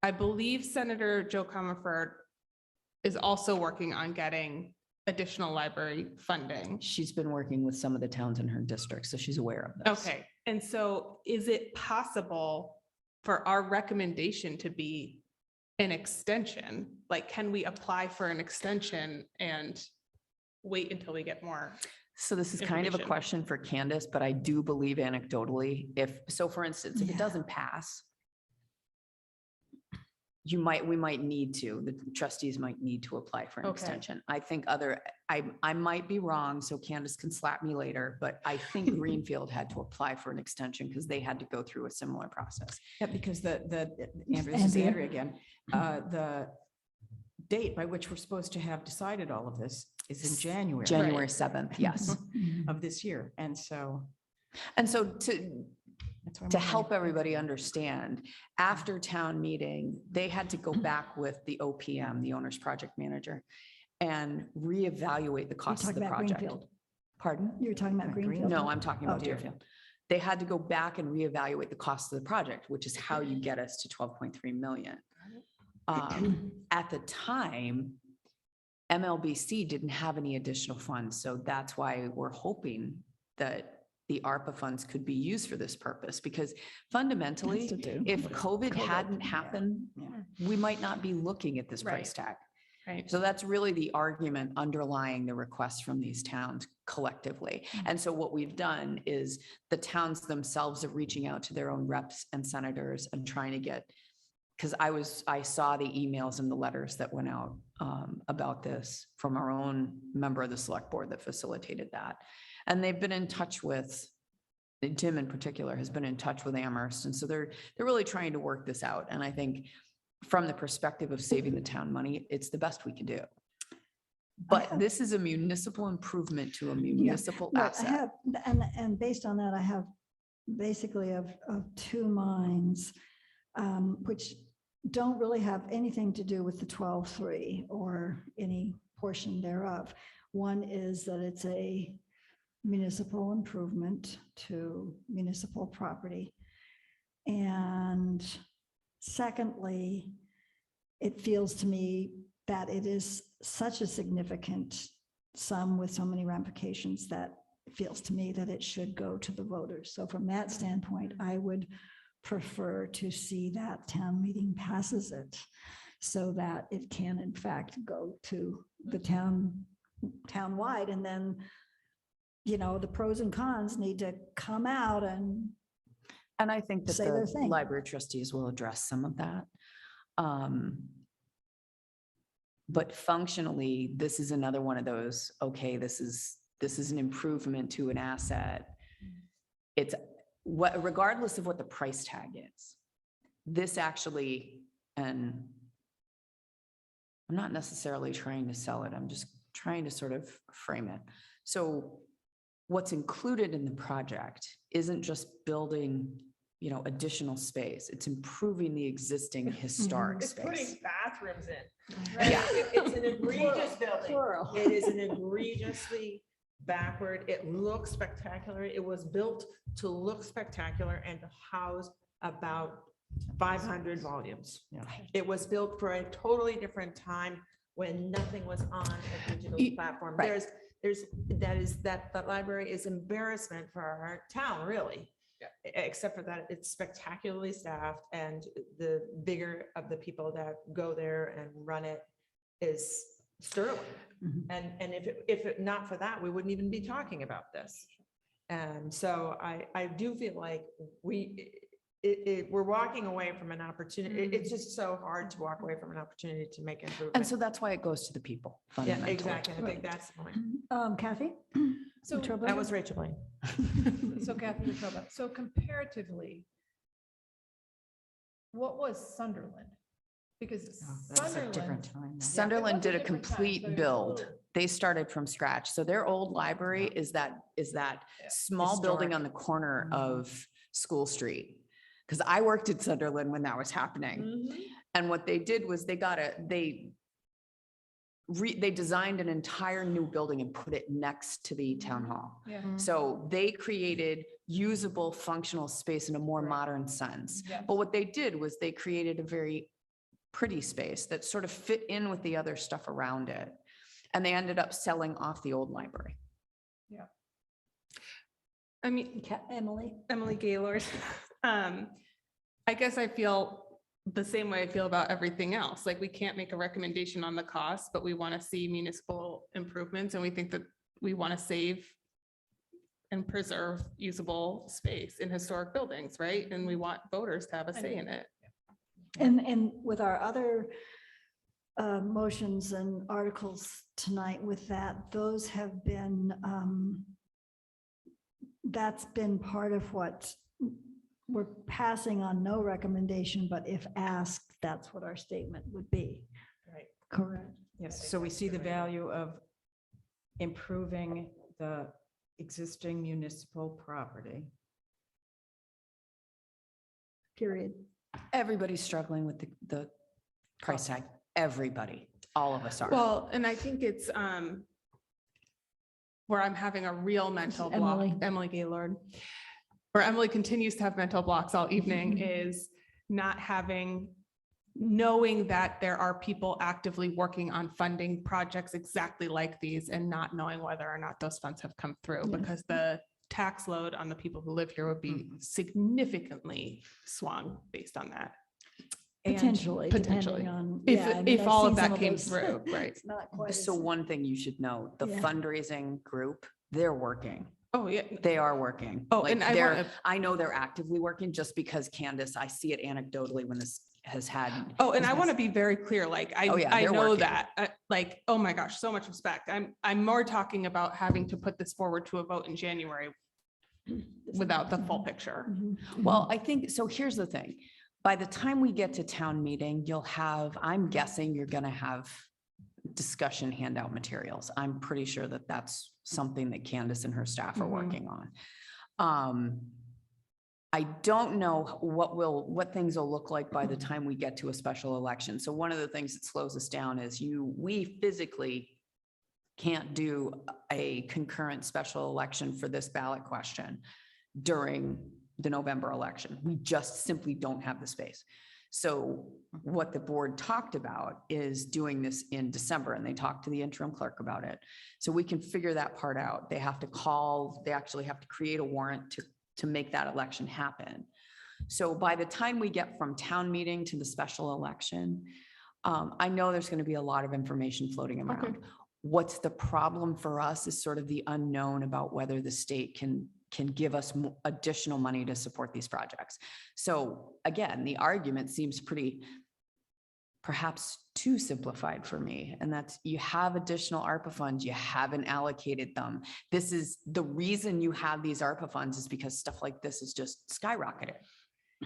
I believe Senator Joe Comerford is also working on getting additional library funding.
She's been working with some of the towns in her district, so she's aware of this.
Okay, and so is it possible for our recommendation to be an extension. Like, can we apply for an extension and wait until we get more?
So this is kind of a
information.
question for Candace, but I do believe anecdotally, so for instance, if it
Yeah.
doesn't pass, we might need to, the trustees might need to apply for an
Okay.
extension. I think I might be wrong, so Candace can slap me later, but I think Greenfield had to apply for an extension because they had to go through a similar process.
Yeah, because Andrea, this is
Andrea.
Andrea again, the date by which we're supposed to have decided all of this is in January.
January 7th, yes.
Of this year. And so
And so
that's why I'm
to
wondering.
help everybody understand, after town meeting, they had to go back with the OPM, the owner's project manager, and reevaluate the
You're
cost of
talking
the
about
project.
Greenfield.
Pardon?
You're talking about
Right,
Greenfield?
No, I'm talking about
Oh.
Deerfield. They had to go back and reevaluate the cost of the project, which is how you get us to 12.3 million. At the time, MLBC didn't have any additional funds, so that's why we're hoping that the ARPA funds could be used for this purpose, because fundamentally,
Has to do
if
with
COVID hadn't
yeah,
happened,
yeah.
we might not be looking at this price
Right.
tag.
Right.
So that's really the argument underlying the requests from these towns collectively. And so what we've done is the towns themselves are reaching out to their own reps and senators and trying to get, because I saw the emails and the letters that went out about this from our own member of the select board that facilitated that. And they've been in touch with, Tim in particular has been in touch with Amherst. And so they're really trying to work this out. And I think from the perspective of saving the town money, it's the best we can do. But this is a municipal improvement to a municipal
No, I
asset.
have, and based on that, I have basically of two minds, which don't really have anything to do with the 12.3 or any portion thereof. One is that it's a municipal improvement to municipal property. And secondly, it feels to me that it is such a significant sum with so many ramifications that it feels to me that it should go to the voters. So from that standpoint, I would prefer to see that town meeting passes it so that it can in fact go to the town-wide, and then, you know, the pros and cons need to come out and
And I think that
say their
the
thing.
library trustees will address some of that. But functionally, this is another one of those, okay, this is an improvement to an asset. It's what, regardless of what the price tag is, this actually, and I'm not necessarily trying to sell it, I'm just trying to sort of frame it. So what's included in the project isn't just building, you know, additional space. It's improving the existing historic
It's putting
space.
bathrooms in.
Yeah.
It's an egregious building.
Plural.
It is an egregiously backward. It looks spectacular. It was built to look spectacular and to house about 500 volumes.
Yeah.
It was built for a totally different time when nothing was on a digital platform.
Right.
That library is embarrassment for our town, really. Except for that, it's spectacularly staffed, and the vigor of the people that go there and run it is sterling.
Mhm.
And if it not for that, we wouldn't even be talking about this. And so I do feel like we're walking away from an opportunity. It's just so hard to walk away from an opportunity to make improvement.
And so that's why it goes to the people
Yeah,
fundamentally.
exactly. I think that's the point.
Kathy?
So,
Wetruba?
That was Rachel Blaine.
so Kathy Wetruba, so comparatively, what was Sunderland? Because Sunderland.
Sunderland did a
different time, so
complete
it was a
build.
little-
They started from scratch. So their old library is that small building on the corner of School Street. Because I worked at Sunderland when that was happening.
Mhm.
And what they did was they designed an entire new building and put it next to the town hall.
Yeah.
So they created usable functional space in a more modern sense.
Yeah.
But what they did was they created a very pretty space that sort of fit in with the other stuff around it. And they ended up selling off the old library.
I mean,
Emily?
Emily Gaylord. I guess I feel the same way I feel about everything else. Like, we can't make a recommendation on the cost, but we want to see municipal improvements, and we think that we want to save and preserve usable space in historic buildings, right? And we want voters to have a say in it.
And with our other motions and articles tonight with that, those have been, that's been part of what we're passing on, no recommendation, but if asked, that's what our statement would be.
Right.
Correct.
Yes, so we see the value of improving the existing municipal property.
Period.
Everybody's struggling with the price tag. Everybody, all of us are.
Well, and I think it's where I'm having a real mental block,
Emily.
Emily Gaylord, where Emily continues to have mental blocks all evening, is not knowing that there are people actively working on funding projects exactly like these and not knowing whether or not those funds have come through,
Yes.
because the tax load on the people who live here would be significantly swung based on that.
And
Potentially,
potentially.
depending on.
If-
yeah, I mean,
if
I've
all of
seen
that
some
came
those.
through, right.
It's not quite as-
So one thing you should know, the
Yeah.
fundraising group, they're working.
Oh, yeah.
They are working.
Oh,
Like,
and I
they're-
wanna-
I know they're actively working just because Candace, I see it anecdotally when this has had.
Oh, and I want to be very clear, like,
Oh, yeah,
I
they're
know
working.
that, like, oh my gosh, so much respect. I'm more talking about having to put this forward to a vote in January without the full picture.
Mhm.
Well, I think, so here's the thing. By the time we get to town meeting, you'll have, I'm guessing you're gonna have discussion handout materials. I'm pretty sure that that's something that Candace and her staff are
Mhm.
working on. I don't know what things will look like by the time we get to a special election. So one of the things that slows us down is we physically can't do a concurrent special election for this ballot question during the November election. We just simply don't have the space. So what the board talked about is doing this in December, and they talked to the interim clerk about it. So we can figure that part out. They have to call, they actually have to create a warrant to make that election happen. So by the time we get from town meeting to the special election, I know there's going to be a lot of information floating around. What's the problem for us is sort of the unknown about whether the state can give us additional money to support these projects. So again, the argument seems perhaps too simplified for me. And that's, you have additional ARPA funds, you haven't allocated them. This is the reason you have these ARPA funds, is because stuff like this is just skyrocketed.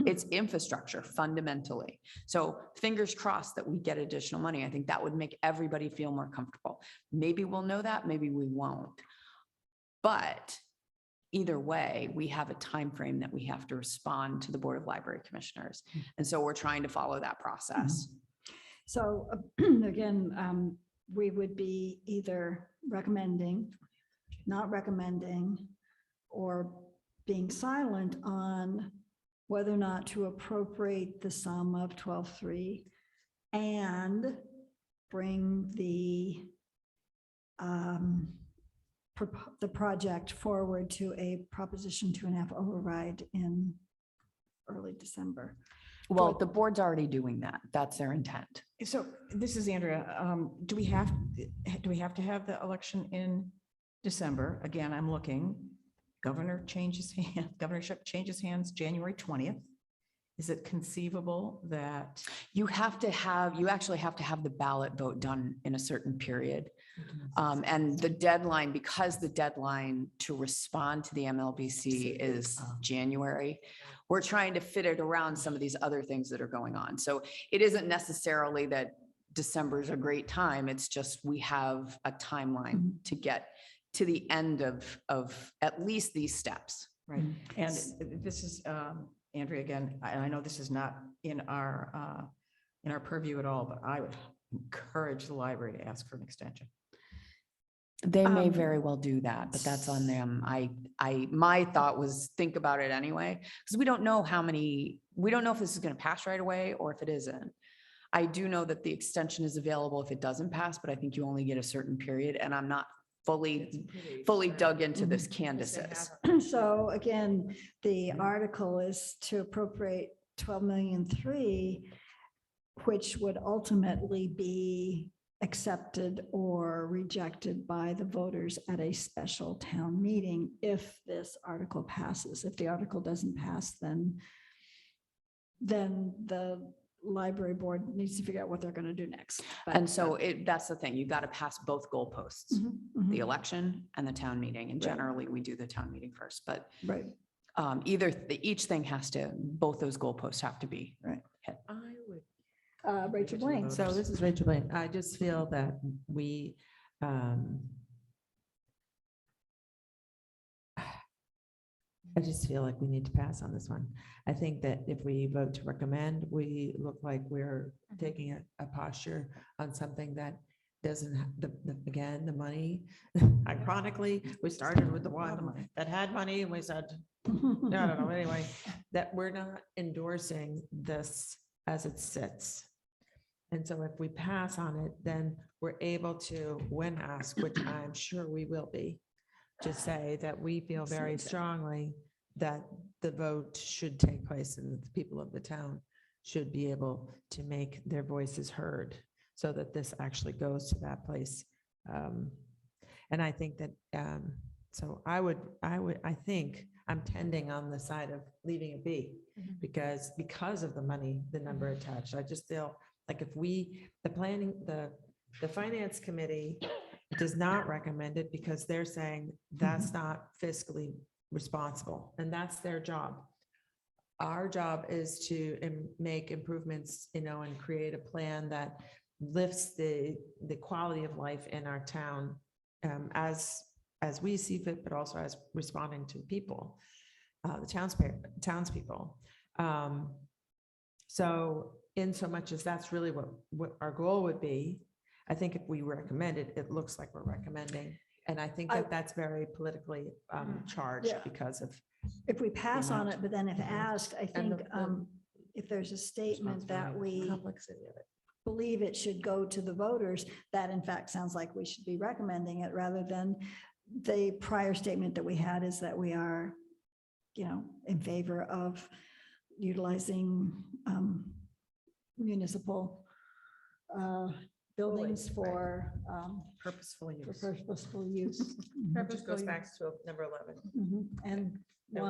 It's infrastructure fundamentally. So fingers crossed that we get additional money. I think that would make everybody feel more comfortable. Maybe we'll know that, maybe we won't. But either way, we have a time frame that we have to respond to the Board of Library Commissioners. And so we're trying to follow that process.
So again, we would be either recommending, not recommending, or being silent on whether or not to appropriate the sum of 12.3 and bring the project forward to a Proposition 2.5 override in early December.
Well, the board's already doing that. That's their intent.
So this is Andrea. Do we have to have the election in December? Again, I'm looking. Governorship changes hands January 20th. Is it conceivable that?
You actually have to have the ballot vote done in a certain period. And the deadline, because the deadline to respond to the MLBC is January, we're trying to fit it around some of these other things that are going on. So it isn't necessarily that December is a great time. It's just, we have a timeline to get to the end of at least these steps.
Right. And this is, Andrea, again, I know this is not in our purview at all, but I would encourage the library to ask for an extension.
They may very well do that, but that's on them. My thought was think about it anyway, because we don't know if this is going to pass right away or if it isn't. I do know that the extension is available if it doesn't pass, but I think you only get a certain period, and I'm not fully dug into this Candace's.
So again, the article is to appropriate 12,000,003, which would ultimately be accepted or rejected by the voters at a special town meeting if this article passes. If the article doesn't pass, then the library board needs to figure out what they're going to do next. But-
And so that's the thing, you got to pass both goalposts,
Mhm, mhm.
the election and the town meeting. And
Right.
generally, we do the town meeting first, but
Right.
either, each thing has to, both those goalposts have to be.
I would.
Rachel Blaine.
So this is Rachel Blaine. I just feel that we, I just feel like we need to pass on this one. I think that if we vote to recommend, we look like we're taking a posture on something that doesn't, again, the money. Ironically, we started with the one that had money and we said, I don't know, anyway, that we're not endorsing this as it sits. And so if we pass on it, then we're able to, when asked, which I'm sure we will be, to say that we feel very strongly that the vote should take place and that the people of the town should be able to make their voices heard so that this actually goes to that place. And I think that, so I think I'm tending on the side of leaving it be because of the money, the number attached. I just feel like if the finance committee does not recommend it because they're saying that's not fiscally responsible and that's their job. Our job is to make improvements, and create a plan that lifts the quality of life in our town as we see fit, but also as responding to people, the townspeople. So in so much as that's really what our goal would be, I think if we recommend it, it looks like we're recommending. And I think that that's very politically charged
Yeah.
because of.
If we pass on it, but then if
Mhm.
asked, I
And
think if there's a statement that we
Complexity of it.
believe it should go to the voters, that in fact sounds like we should be recommending it rather than the prior statement that we had is that we are, in favor of utilizing municipal buildings for
Purposeful use.
purposeful use.
Just goes back to number 11.
Mhm. And
No.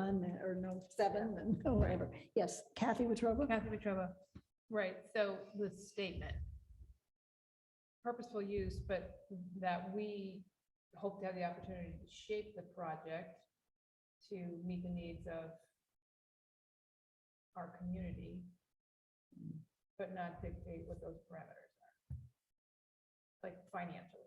7 and whatever. Yes, Kathy Wetruba?
Kathy Wetruba. Right, so the statement. Purposeful use, but that we hope to have the opportunity to shape the project to meet the needs of our community, but not dictate what those parameters are. Like financially.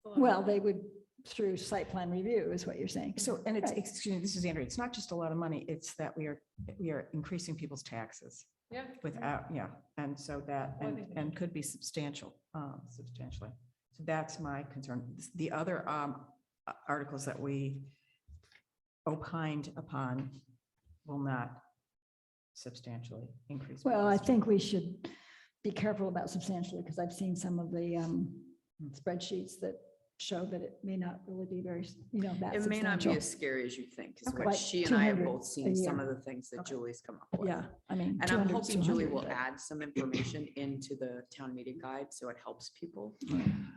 Well, they would through site plan review is what you're saying.
So, and it's,
Right.
excuse me, this is Andrea, it's not just a lot of money, it's that we are increasing people's taxes
Yeah.
without, and so that,
Well, I think-
and could be substantially. So that's my concern. The other articles that we opined upon will not substantially increase.
Well, I
people's-
think we should be careful about substantially because I've seen some of the spreadsheets that show that it may not really be very, that
It may not be
substantial.
as scary as you think, is
Okay.
what
Like
she and I have
200
both
a
seen some
year.
of the things that
Okay.
Julie's come up with.
Yeah, I mean.
And I'm
200 's
hoping Julie
200,
will
but-
add some information into the town meeting guide so it helps people.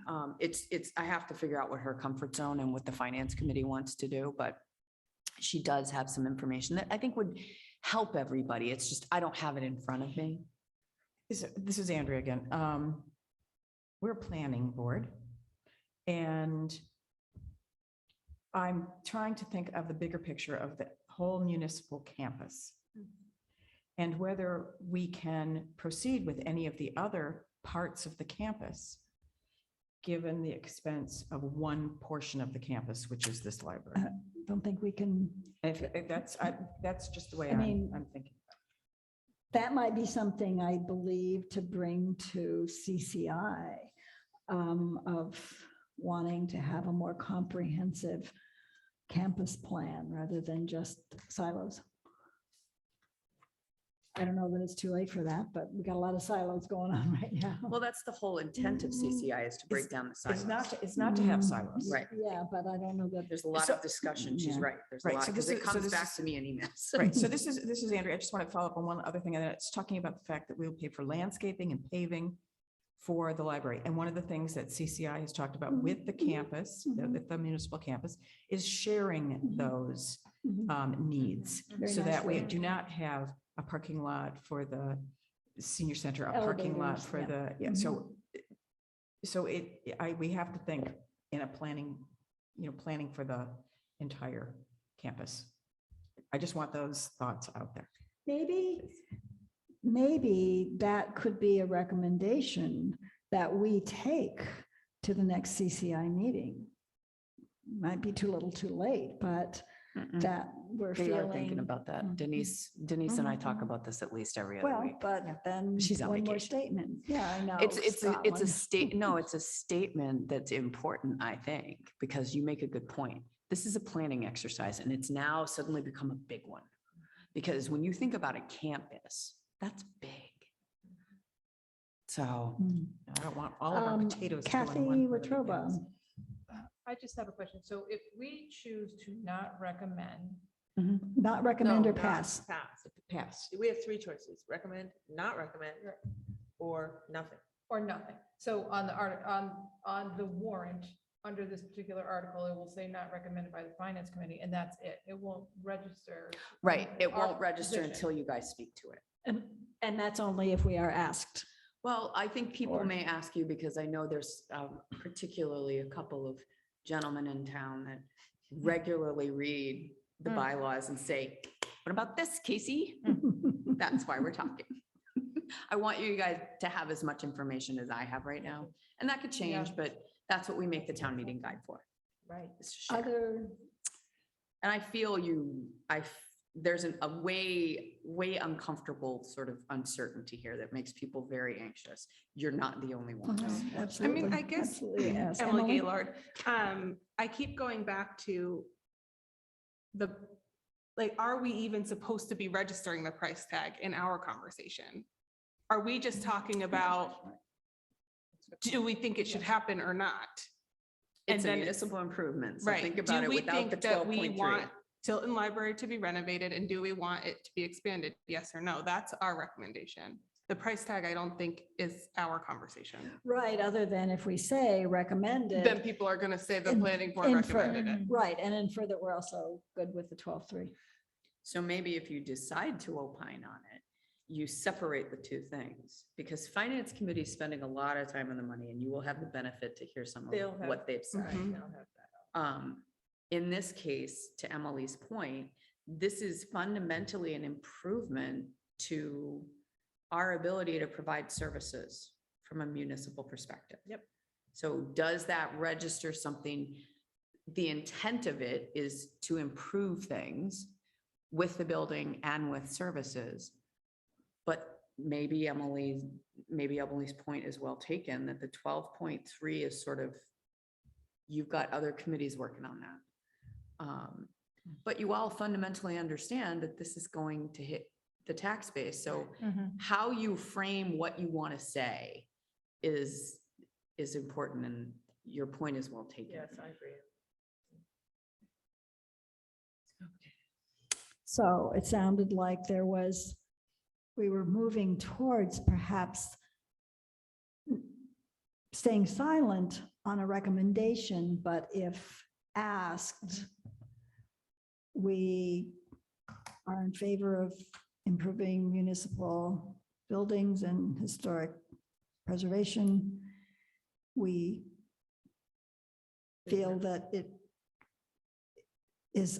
I have to figure out what her comfort zone and what the finance committee wants to do, but she does have some information that I think would help everybody. It's just, I don't have it in front of me.
This is Andrea again. We're a planning board. And I'm trying to think of the bigger picture of the whole municipal campus. And whether we can proceed with any of the other parts of the campus, given the expense of one portion of the campus, which is this library.
Don't think we can,
If that's just the way
I mean,
I'm thinking.
that might be something I believe to bring to CCI of wanting to have a more comprehensive campus plan rather than just silos. I don't know that it's too late for that, but we got a lot of silos going on right now.
Well, that's the whole intent of CCI is to break down the
It's
silos.
it's not to have
Mm,
silos.
Right.
Yeah, but I don't know that.
There's a lot
So-
of discussion. She's
Yeah.
right. There's a
Right,
lot,
so
because
this
it
is- so
comes
this
back
is-
to me in emails.
Right, so this is Andrea. I just want to follow up on one other thing, and it's talking about the fact that we will pay for landscaping and paving for the library. And one of the things that CCI has talked about with the campus, with the municipal campus, is sharing those
Mhm.
needs.
Very
So
nice
that we
way.
do not have a parking lot for the senior center, a parking lot
Elevators,
for
yeah.
the, yeah, so we have to think in a planning, planning for the entire campus. I just want those thoughts out there.
Maybe that could be a recommendation that we take to the next CCI meeting. Might be too little too late, but
Mm-mm.
that we're
We are thinking
feeling.
about that.
Mhm.
Denise and I talk
Mhm.
about this at least every other
Well,
week.
but then
She's on
one more
vacation.
statement. Yeah, I know.
It's a
Scotland.
state, no, it's a statement that's important, I think, because you make a good point. This is a planning exercise and it's now suddenly become a big one. Because when you think about a campus, that's big. So,
Mm.
I don't want all of our potatoes. to go in
Kathy
one part of the
Wetruba.
campus.
I just have a question. So if we choose to not recommend.
Not recommend
No,
or
not
pass.
Pass.
We have three choices, recommend, not recommend, or nothing.
Or nothing. So on the on the warrant, under this particular article, it will say not recommended by the finance committee, and that's it. It won't register.
right, it
our
won't register
position.
until you guys speak to it.
And that's only if we are asked.
Well, I think people
Or-
may ask you because I know there's particularly a couple of gentlemen in town that regularly read the
Mm.
bylaws and say, what about this, Casey? That's why we're talking. I want you guys to have as much information as I have right now, and that could change,
Yeah.
but that's what we make the town meeting guide for.
Right.
is to share.
Other,
And I feel there's a way uncomfortable sort of uncertainty here that makes people very anxious. You're not the only one.
absolutely.
I guess,
absolutely, yes.
Emily
Emily?
Gaylord, I keep going back to are we even supposed to be registering the price tag in our conversation? Are we just talking about, do we think it should happen or not? And
It's a
then
municipal improvement, so
Right.
think
Do
about it
we
without the
think that we
12.3.
want Tilton Library to be renovated and do we want it to be expanded? Yes or no? That's our recommendation. The price tag, I don't think is our conversation.
Right, other than if we say recommended.
Then people are gonna say the
In-
planning board
infer.
recommended it.
Right, and infer that we're also good with the 12.3.
So maybe if you decide to opine on it, you separate the two things, because finance committee is spending a lot of time on the money and you will have the benefit to hear some
They'll
of
have-
what they've said.
Mhm.
They'll have that.
In this case, to Emily's point, this is fundamentally an improvement to our ability to provide services from a municipal perspective.
Yep.
So does that register something? The intent of it is to improve things with the building and with services. But maybe Emily's point is well taken, that the 12.3 is sort of, you've got other committees working on that. But you all fundamentally understand that this is going to hit the tax base. So how you frame what you want to say is important, and your point is well taken.
Yes, I agree.
So it sounded like we were moving towards perhaps staying silent on a recommendation, but if asked, we are in favor of improving municipal buildings and historic preservation. We feel that it is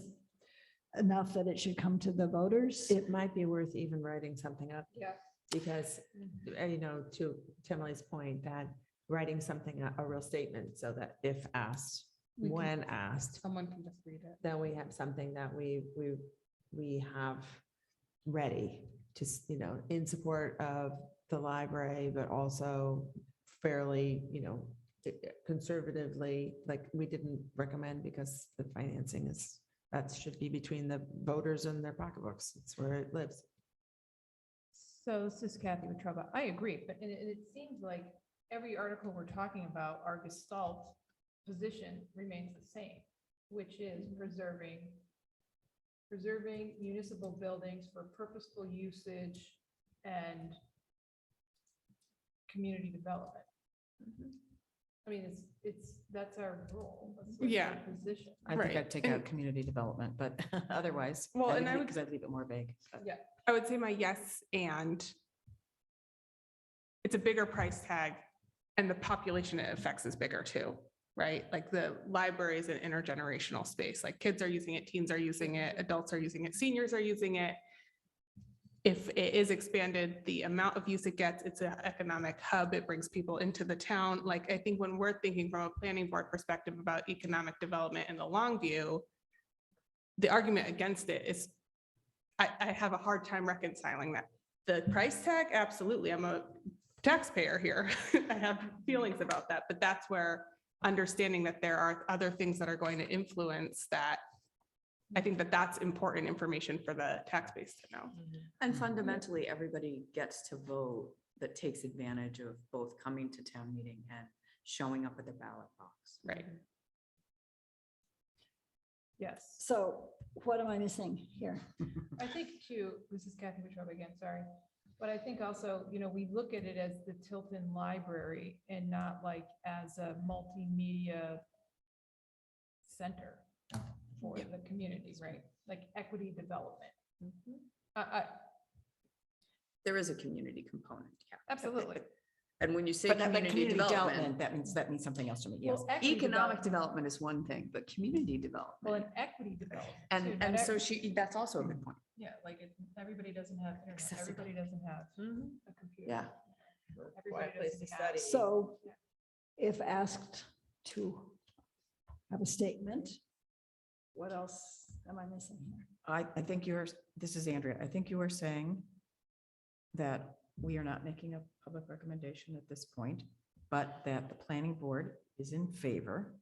enough that it should come to the voters.
It might be worth even writing something up,
Yeah.
because, to Emily's point, that writing something, a real statement, so that if asked,
We can-
when asked,
Someone can just read it.
then we have something that we have ready to, in support of the library, but also fairly, conservatively, like we didn't recommend because the financing that should be between the voters and their pocketbooks. It's where it lives.
So this is Kathy Wetruba. I agree, but it seems like every article we're talking about, our gestalt position remains the same, which is preserving municipal buildings for purposeful usage and community development. I mean, that's our role. That's our
Yeah.
Position.
I think
Right.
I'd take
And-
out community development, but otherwise.
Well, and I would-
Because I'd leave it more vague.
Yeah.
I would say my yes, and it's a bigger price tag and the population it affects is bigger too, right? Like the library is an intergenerational space, like kids are using it, teens are using it, adults are using it, seniors are using it. If it is expanded, the amount of use it gets, it's an economic hub, it brings people into the town. Like, I think when we're thinking from a planning board perspective about economic development in the long view, the argument against it is, I have a hard time reconciling that. The price tag, absolutely, I'm a taxpayer here. I have feelings about that, but that's where understanding that there are other things that are going to influence that. I think that that's important information for the tax base to know.
And fundamentally, everybody gets to vote that takes advantage of both coming to town meeting and showing up at the ballot box.
Right.
Yes.
So what am I missing here?
I think too, this is Kathy Wetruba again, sorry. But I think also, we look at it as the Tilton Library and not like as a multimedia center for the community, right? Like equity development.
There is a community component, yeah.
Absolutely.
And when you say
But that- but
community development,
that means something else to me, yes.
Well, equity
economic development is one thing, but community
Well,
development.
and equity development. too,
And
not
so
ev-
that's also a good point.
Yeah, like everybody doesn't have internet,
Accessibility.
everybody doesn't have a computer.
Yeah.
Everybody
place
doesn't
to
have.
study.
So if asked to have a statement, what else am I missing here?
I think this is Andrea. I think you are saying that we are not making a public recommendation at this point, but that the planning board is in favor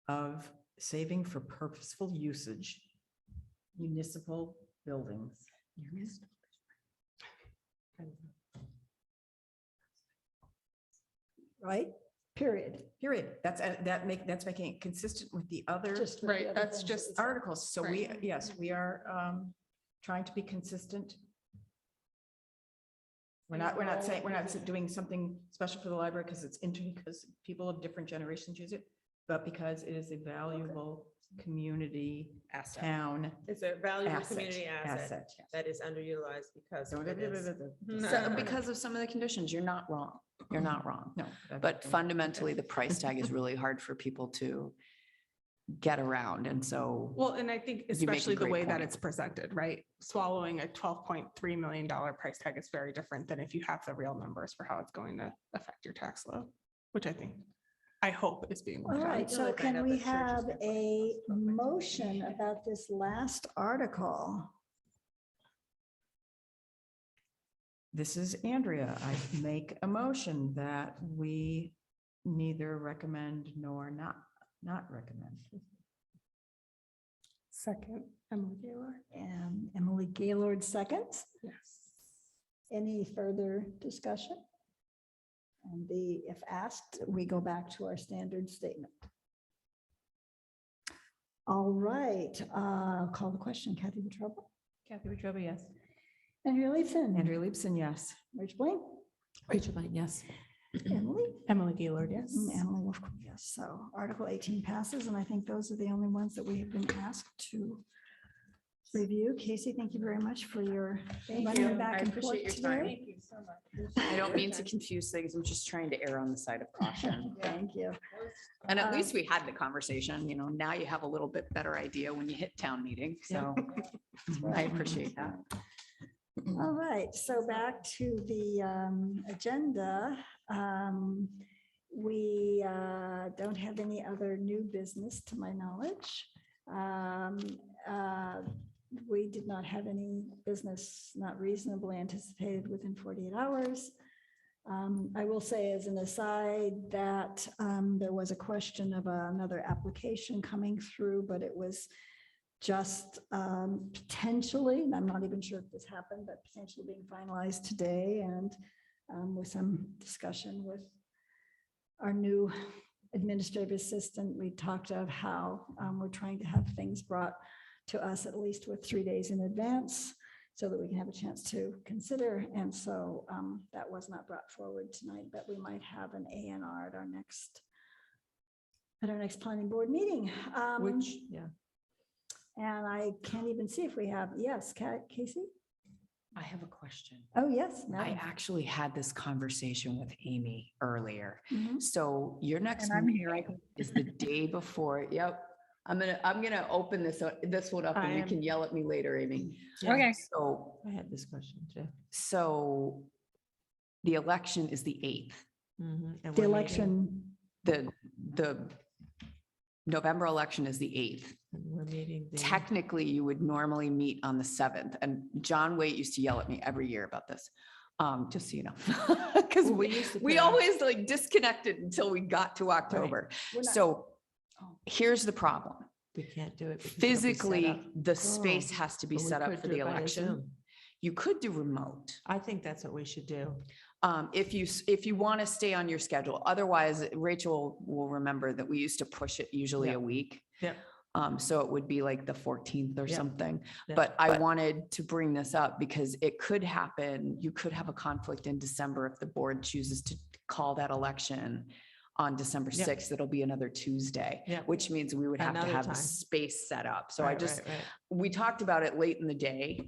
of saving for purposeful usage municipal buildings.
Right? Period.
Period. That's making it consistent with the other
Just with the
Right,
other
that's
things that
just
we said.
articles. So we,
Right.
yes, we are trying to be consistent. We're not saying, we're not doing something special for the library because because people of different generations use it, but because it is a valuable community
Asset.
town
It's a valuable
asset.
community asset
yes.
that is underutilized because
So
it is.
So because of some of the conditions, you're not wrong. You're not wrong.
No.
But fundamentally, the price tag is really hard for people to get around. And so
Well, and I think
make a
especially the
great
way that
point.
it's presented, right? Swallowing a $12.3 million price tag is very different than if you have the real numbers for how it's going to affect your tax load, which I hope is being
All
worked on.
right, so
Really find
can
out
we
that churches
have
get
a
money.
motion about this last article?
This is Andrea. I make a motion that we neither recommend nor not recommend.
Second, Emily Gaylor.
And Emily Gaylord seconds.
Yes.
Any further discussion? And if asked, we go back to our standard statement. All right, call the question. Kathy Wetruba.
Kathy Wetruba, yes.
Andrea Leibson.
Andrea Leibson, yes.
Rich Blaine.
Rachel Blaine, yes.
Emily.
Emily Gaylord, yes.
And Emily Wolfcott, yes. So Article 18 passes, and I think those are the only ones that we have been asked to review. Casey, thank you very much for your running back and forth today.
Thank you so much.
I don't mean to confuse things. I'm just trying to err on the side of caution.
Thank you.
And at least we had the conversation, now you have a little bit better idea when you hit town meeting. So I appreciate that.
All right, so back to the agenda. We don't have any other new business to my knowledge. We did not have any business not reasonably anticipated within 48 hours. I will say as an aside that there was a question of another application coming through, but it was just potentially, and I'm not even sure if this happened, but potentially being finalized today, and with some discussion with our new administrative assistant, we talked of how we're trying to have things brought to us at least with 3 days in advance so that we can have a chance to consider. And so that was not brought forward tonight, but we might have an ANR at our next planning board meeting.
Which, yeah.
And I can't even see if we have, yes, Casey?
I have a question.
Oh, yes.
I
Madam.
actually had this conversation with Amy earlier.
Mhm.
So your next
And I'm here, I
meeting is the day before. Yep. I'm gonna open this one up and you can yell at me later, Amy.
Yeah,
Okay.
So,
I had this question too.
so the election is the 8th.
Mhm, and
The
we're meeting-
election,
The November election is the 8th.
and We're meeting. the-
Technically, you would normally meet on the 7th. And John Waite used to yell at me every year about this. Just so you know, because
Well, we used to
we
put on-
always like disconnected until we got to October.
we're not-
So here's the problem.
We can't do it. because it'll be set
Physically,
up.
the space has to be
But we
set up
could
for
do
the
it via
election.
Zoom.
You could do remote.
I think that's what we should do.
If you want to stay on your schedule. Otherwise, Rachel will remember that we used to push it usually
Yeah.
a week.
Yeah.
So it would be like the 14th or
Yeah.
something.
Yeah.
But I wanted to bring this up because it could happen. You could have a conflict in December if the board chooses to call that election on December
Yeah.
6th. It'll be another Tuesday,
Yeah.
which means we would have to
Another
have the
time.
space set up. So I
Right,
just,
right, right.
we talked about it late in the day.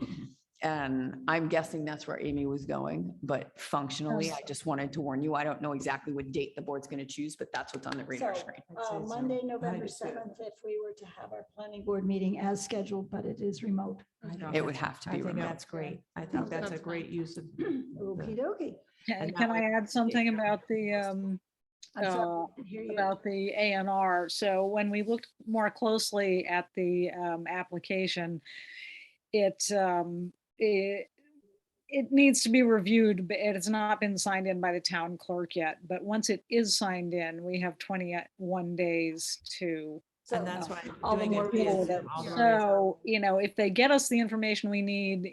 And I'm guessing that's where Amy was going, but functionally, I just wanted to warn you, I don't know exactly what date the board's going to choose, but that's what's on the radar
So,
screen.
I'd say Zoom.
Monday, November
do too.
7th, if we were to have our planning board meeting as scheduled, but it is remote.
I think
It would
that's-
have to
I
be
think
remote.
that's great. I think that's a great use of.
Okey dokey.
And
Can
that
I
way-
add something about the,
I'm sorry, I didn't hear you.
about the ANR? So when we looked more closely at the application, it needs to be reviewed, but it has not been signed in by the town clerk yet. But once it is signed in, we have 21 days to.
And that's why.
all the
doing it
more
via
reason.
Zoom, all the more reason.
So, if they get us the information we need,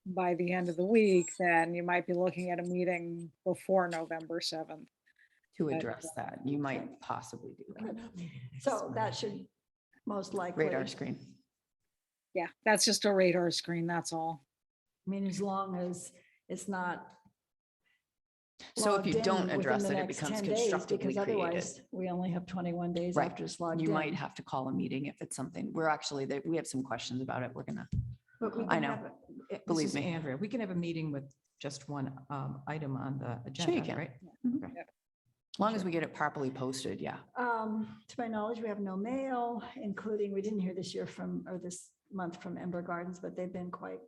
by the end of the week, then you might be looking at a meeting before November 7th.
To address that, you might possibly do
We're
that.
not meeting next
So that
Monday.
should most likely.
Radar screen.
Yeah, that's just a radar screen, that's all.
I mean, as long as it's not.
So if you
logged in
don't
within
address
the
it, it
next
becomes
10 days,
constructively
because
created.
otherwise We only have 21 days
Right.
after it's logged in.
You might have to call a meeting if it's something, we have some questions about it. We're gonna,
But we
I
can
know.
have this
Believe
is
me.
Andrea, we can have a meeting with just one item on the
Sure you
agenda,
can.
right?
as long as we get it properly posted, yeah.
To my knowledge, we have no mail, including, we didn't hear this year this month from Ember Gardens, but they've been quite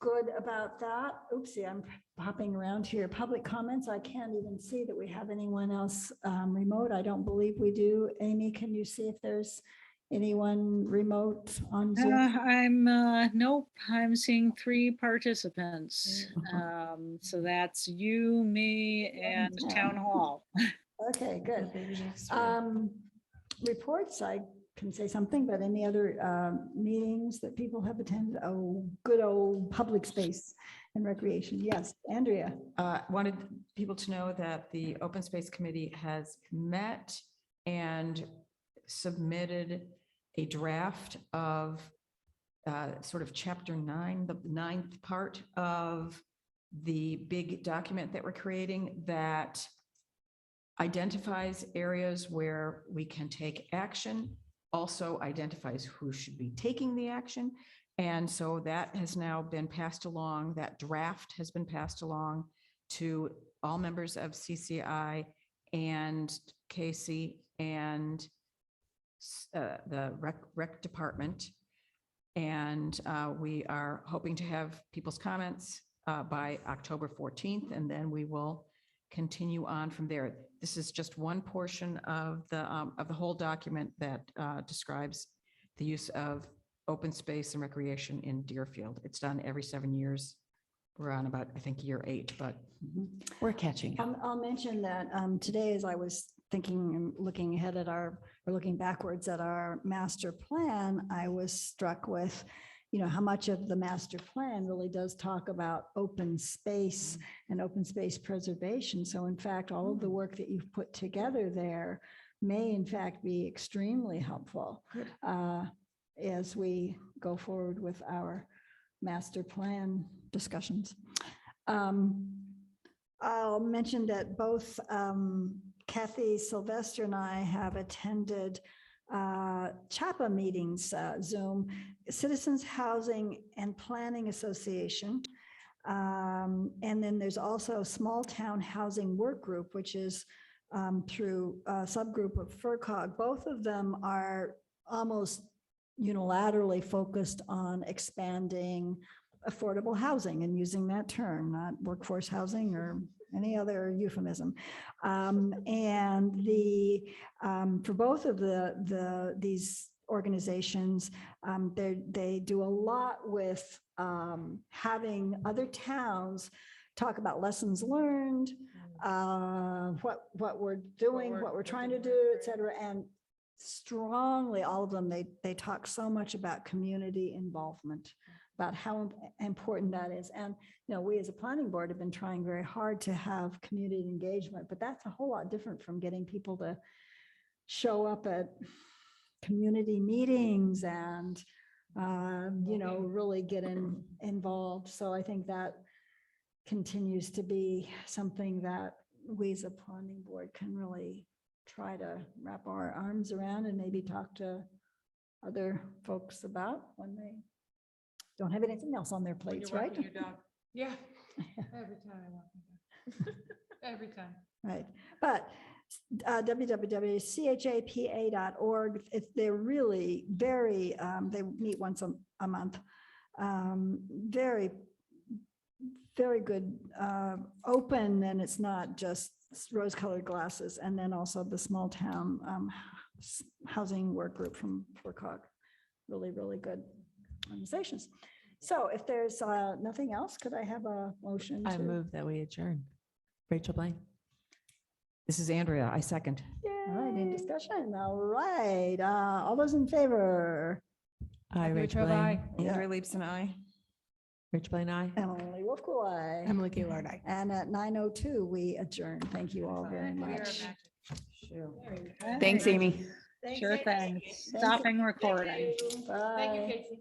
good about that. Oopsie, I'm hopping around here. Public comments, I can't even see that we have anyone else remote. I don't believe we do. Amy, can you see if there's anyone remote on Zoom?
Nope, I'm seeing 3 participants. So that's you, me, and Town Hall.
Okay, good.
Maybe next week.
Reports, I can say something, but any other meetings that people have attended? Oh, good old public space and recreation. Yes, Andrea.
Wanted people to know that the Open Space Committee has met and submitted a draft of sort of chapter 9, the 9th part of the big document that we're creating that identifies areas where we can take action, also identifies who should be taking the action. And so that has now been passed along, that draft has been passed along to all members of CCI and Casey and the rec department. And we are hoping to have people's comments by October 14th, and then we will continue on from there. This is just one portion of the whole document that describes the use of open space and recreation in Deerfield. It's done every 7 years. We're on about, I think, year 8, but
We're catching up.
I'll mention that today, as I was thinking and looking ahead at or looking backwards at our master plan, I was struck with, how much of the master plan really does talk about open space and open space preservation. So in fact, all of the work that you've put together there may in fact be extremely helpful as we go forward with our master plan discussions. I'll mention that both Kathy Sylvester and I have attended CHAPA meetings, Zoom, Citizens Housing and Planning Association. And then there's also Small Town Housing Work Group, which is through a subgroup of FERCog. Both of them are almost unilaterally focused on expanding affordable housing and using that term, not workforce housing or any other euphemism. And for both of these organizations, they do a lot with having other towns talk about lessons learned, what we're doing, what we're trying to do, et cetera. And strongly, all of them, they talk so much about community involvement, about how important that is. And, we as a planning board have been trying very hard to have community engagement, but that's a whole lot different from getting people to show up at community meetings and, really get involved. So I think that continues to be something that we as a planning board can really try to wrap our arms around and maybe talk to other folks about when they don't have anything else on their plates, right?
Yeah. Every time I walk my dog. Every time.
Right, but www.chapa.org, they're really very, they meet once a month. Very, very good, open, and it's not just rose-colored glasses. And then also the small town housing work group from FERCog. Really, really good organizations. So if there's nothing else, could I have a motion?
I
to-
move that we adjourn. Rachel Blaine.
This is Andrea. I second.
All right, any discussion? All right, all those in favor?
Aye,
Kathy
Rachel
Wetruba,
Blaine.
aye.
Andrea Leibson, I.
Rachel Blaine, aye.
Emily Wolfco, aye.
Emily Gaylord, aye.
And at 9:02, we adjourn. Thank you all very much.
Thanks, Amy.
Sure thing. Stopping recording.
Bye.
Thank you, Casey.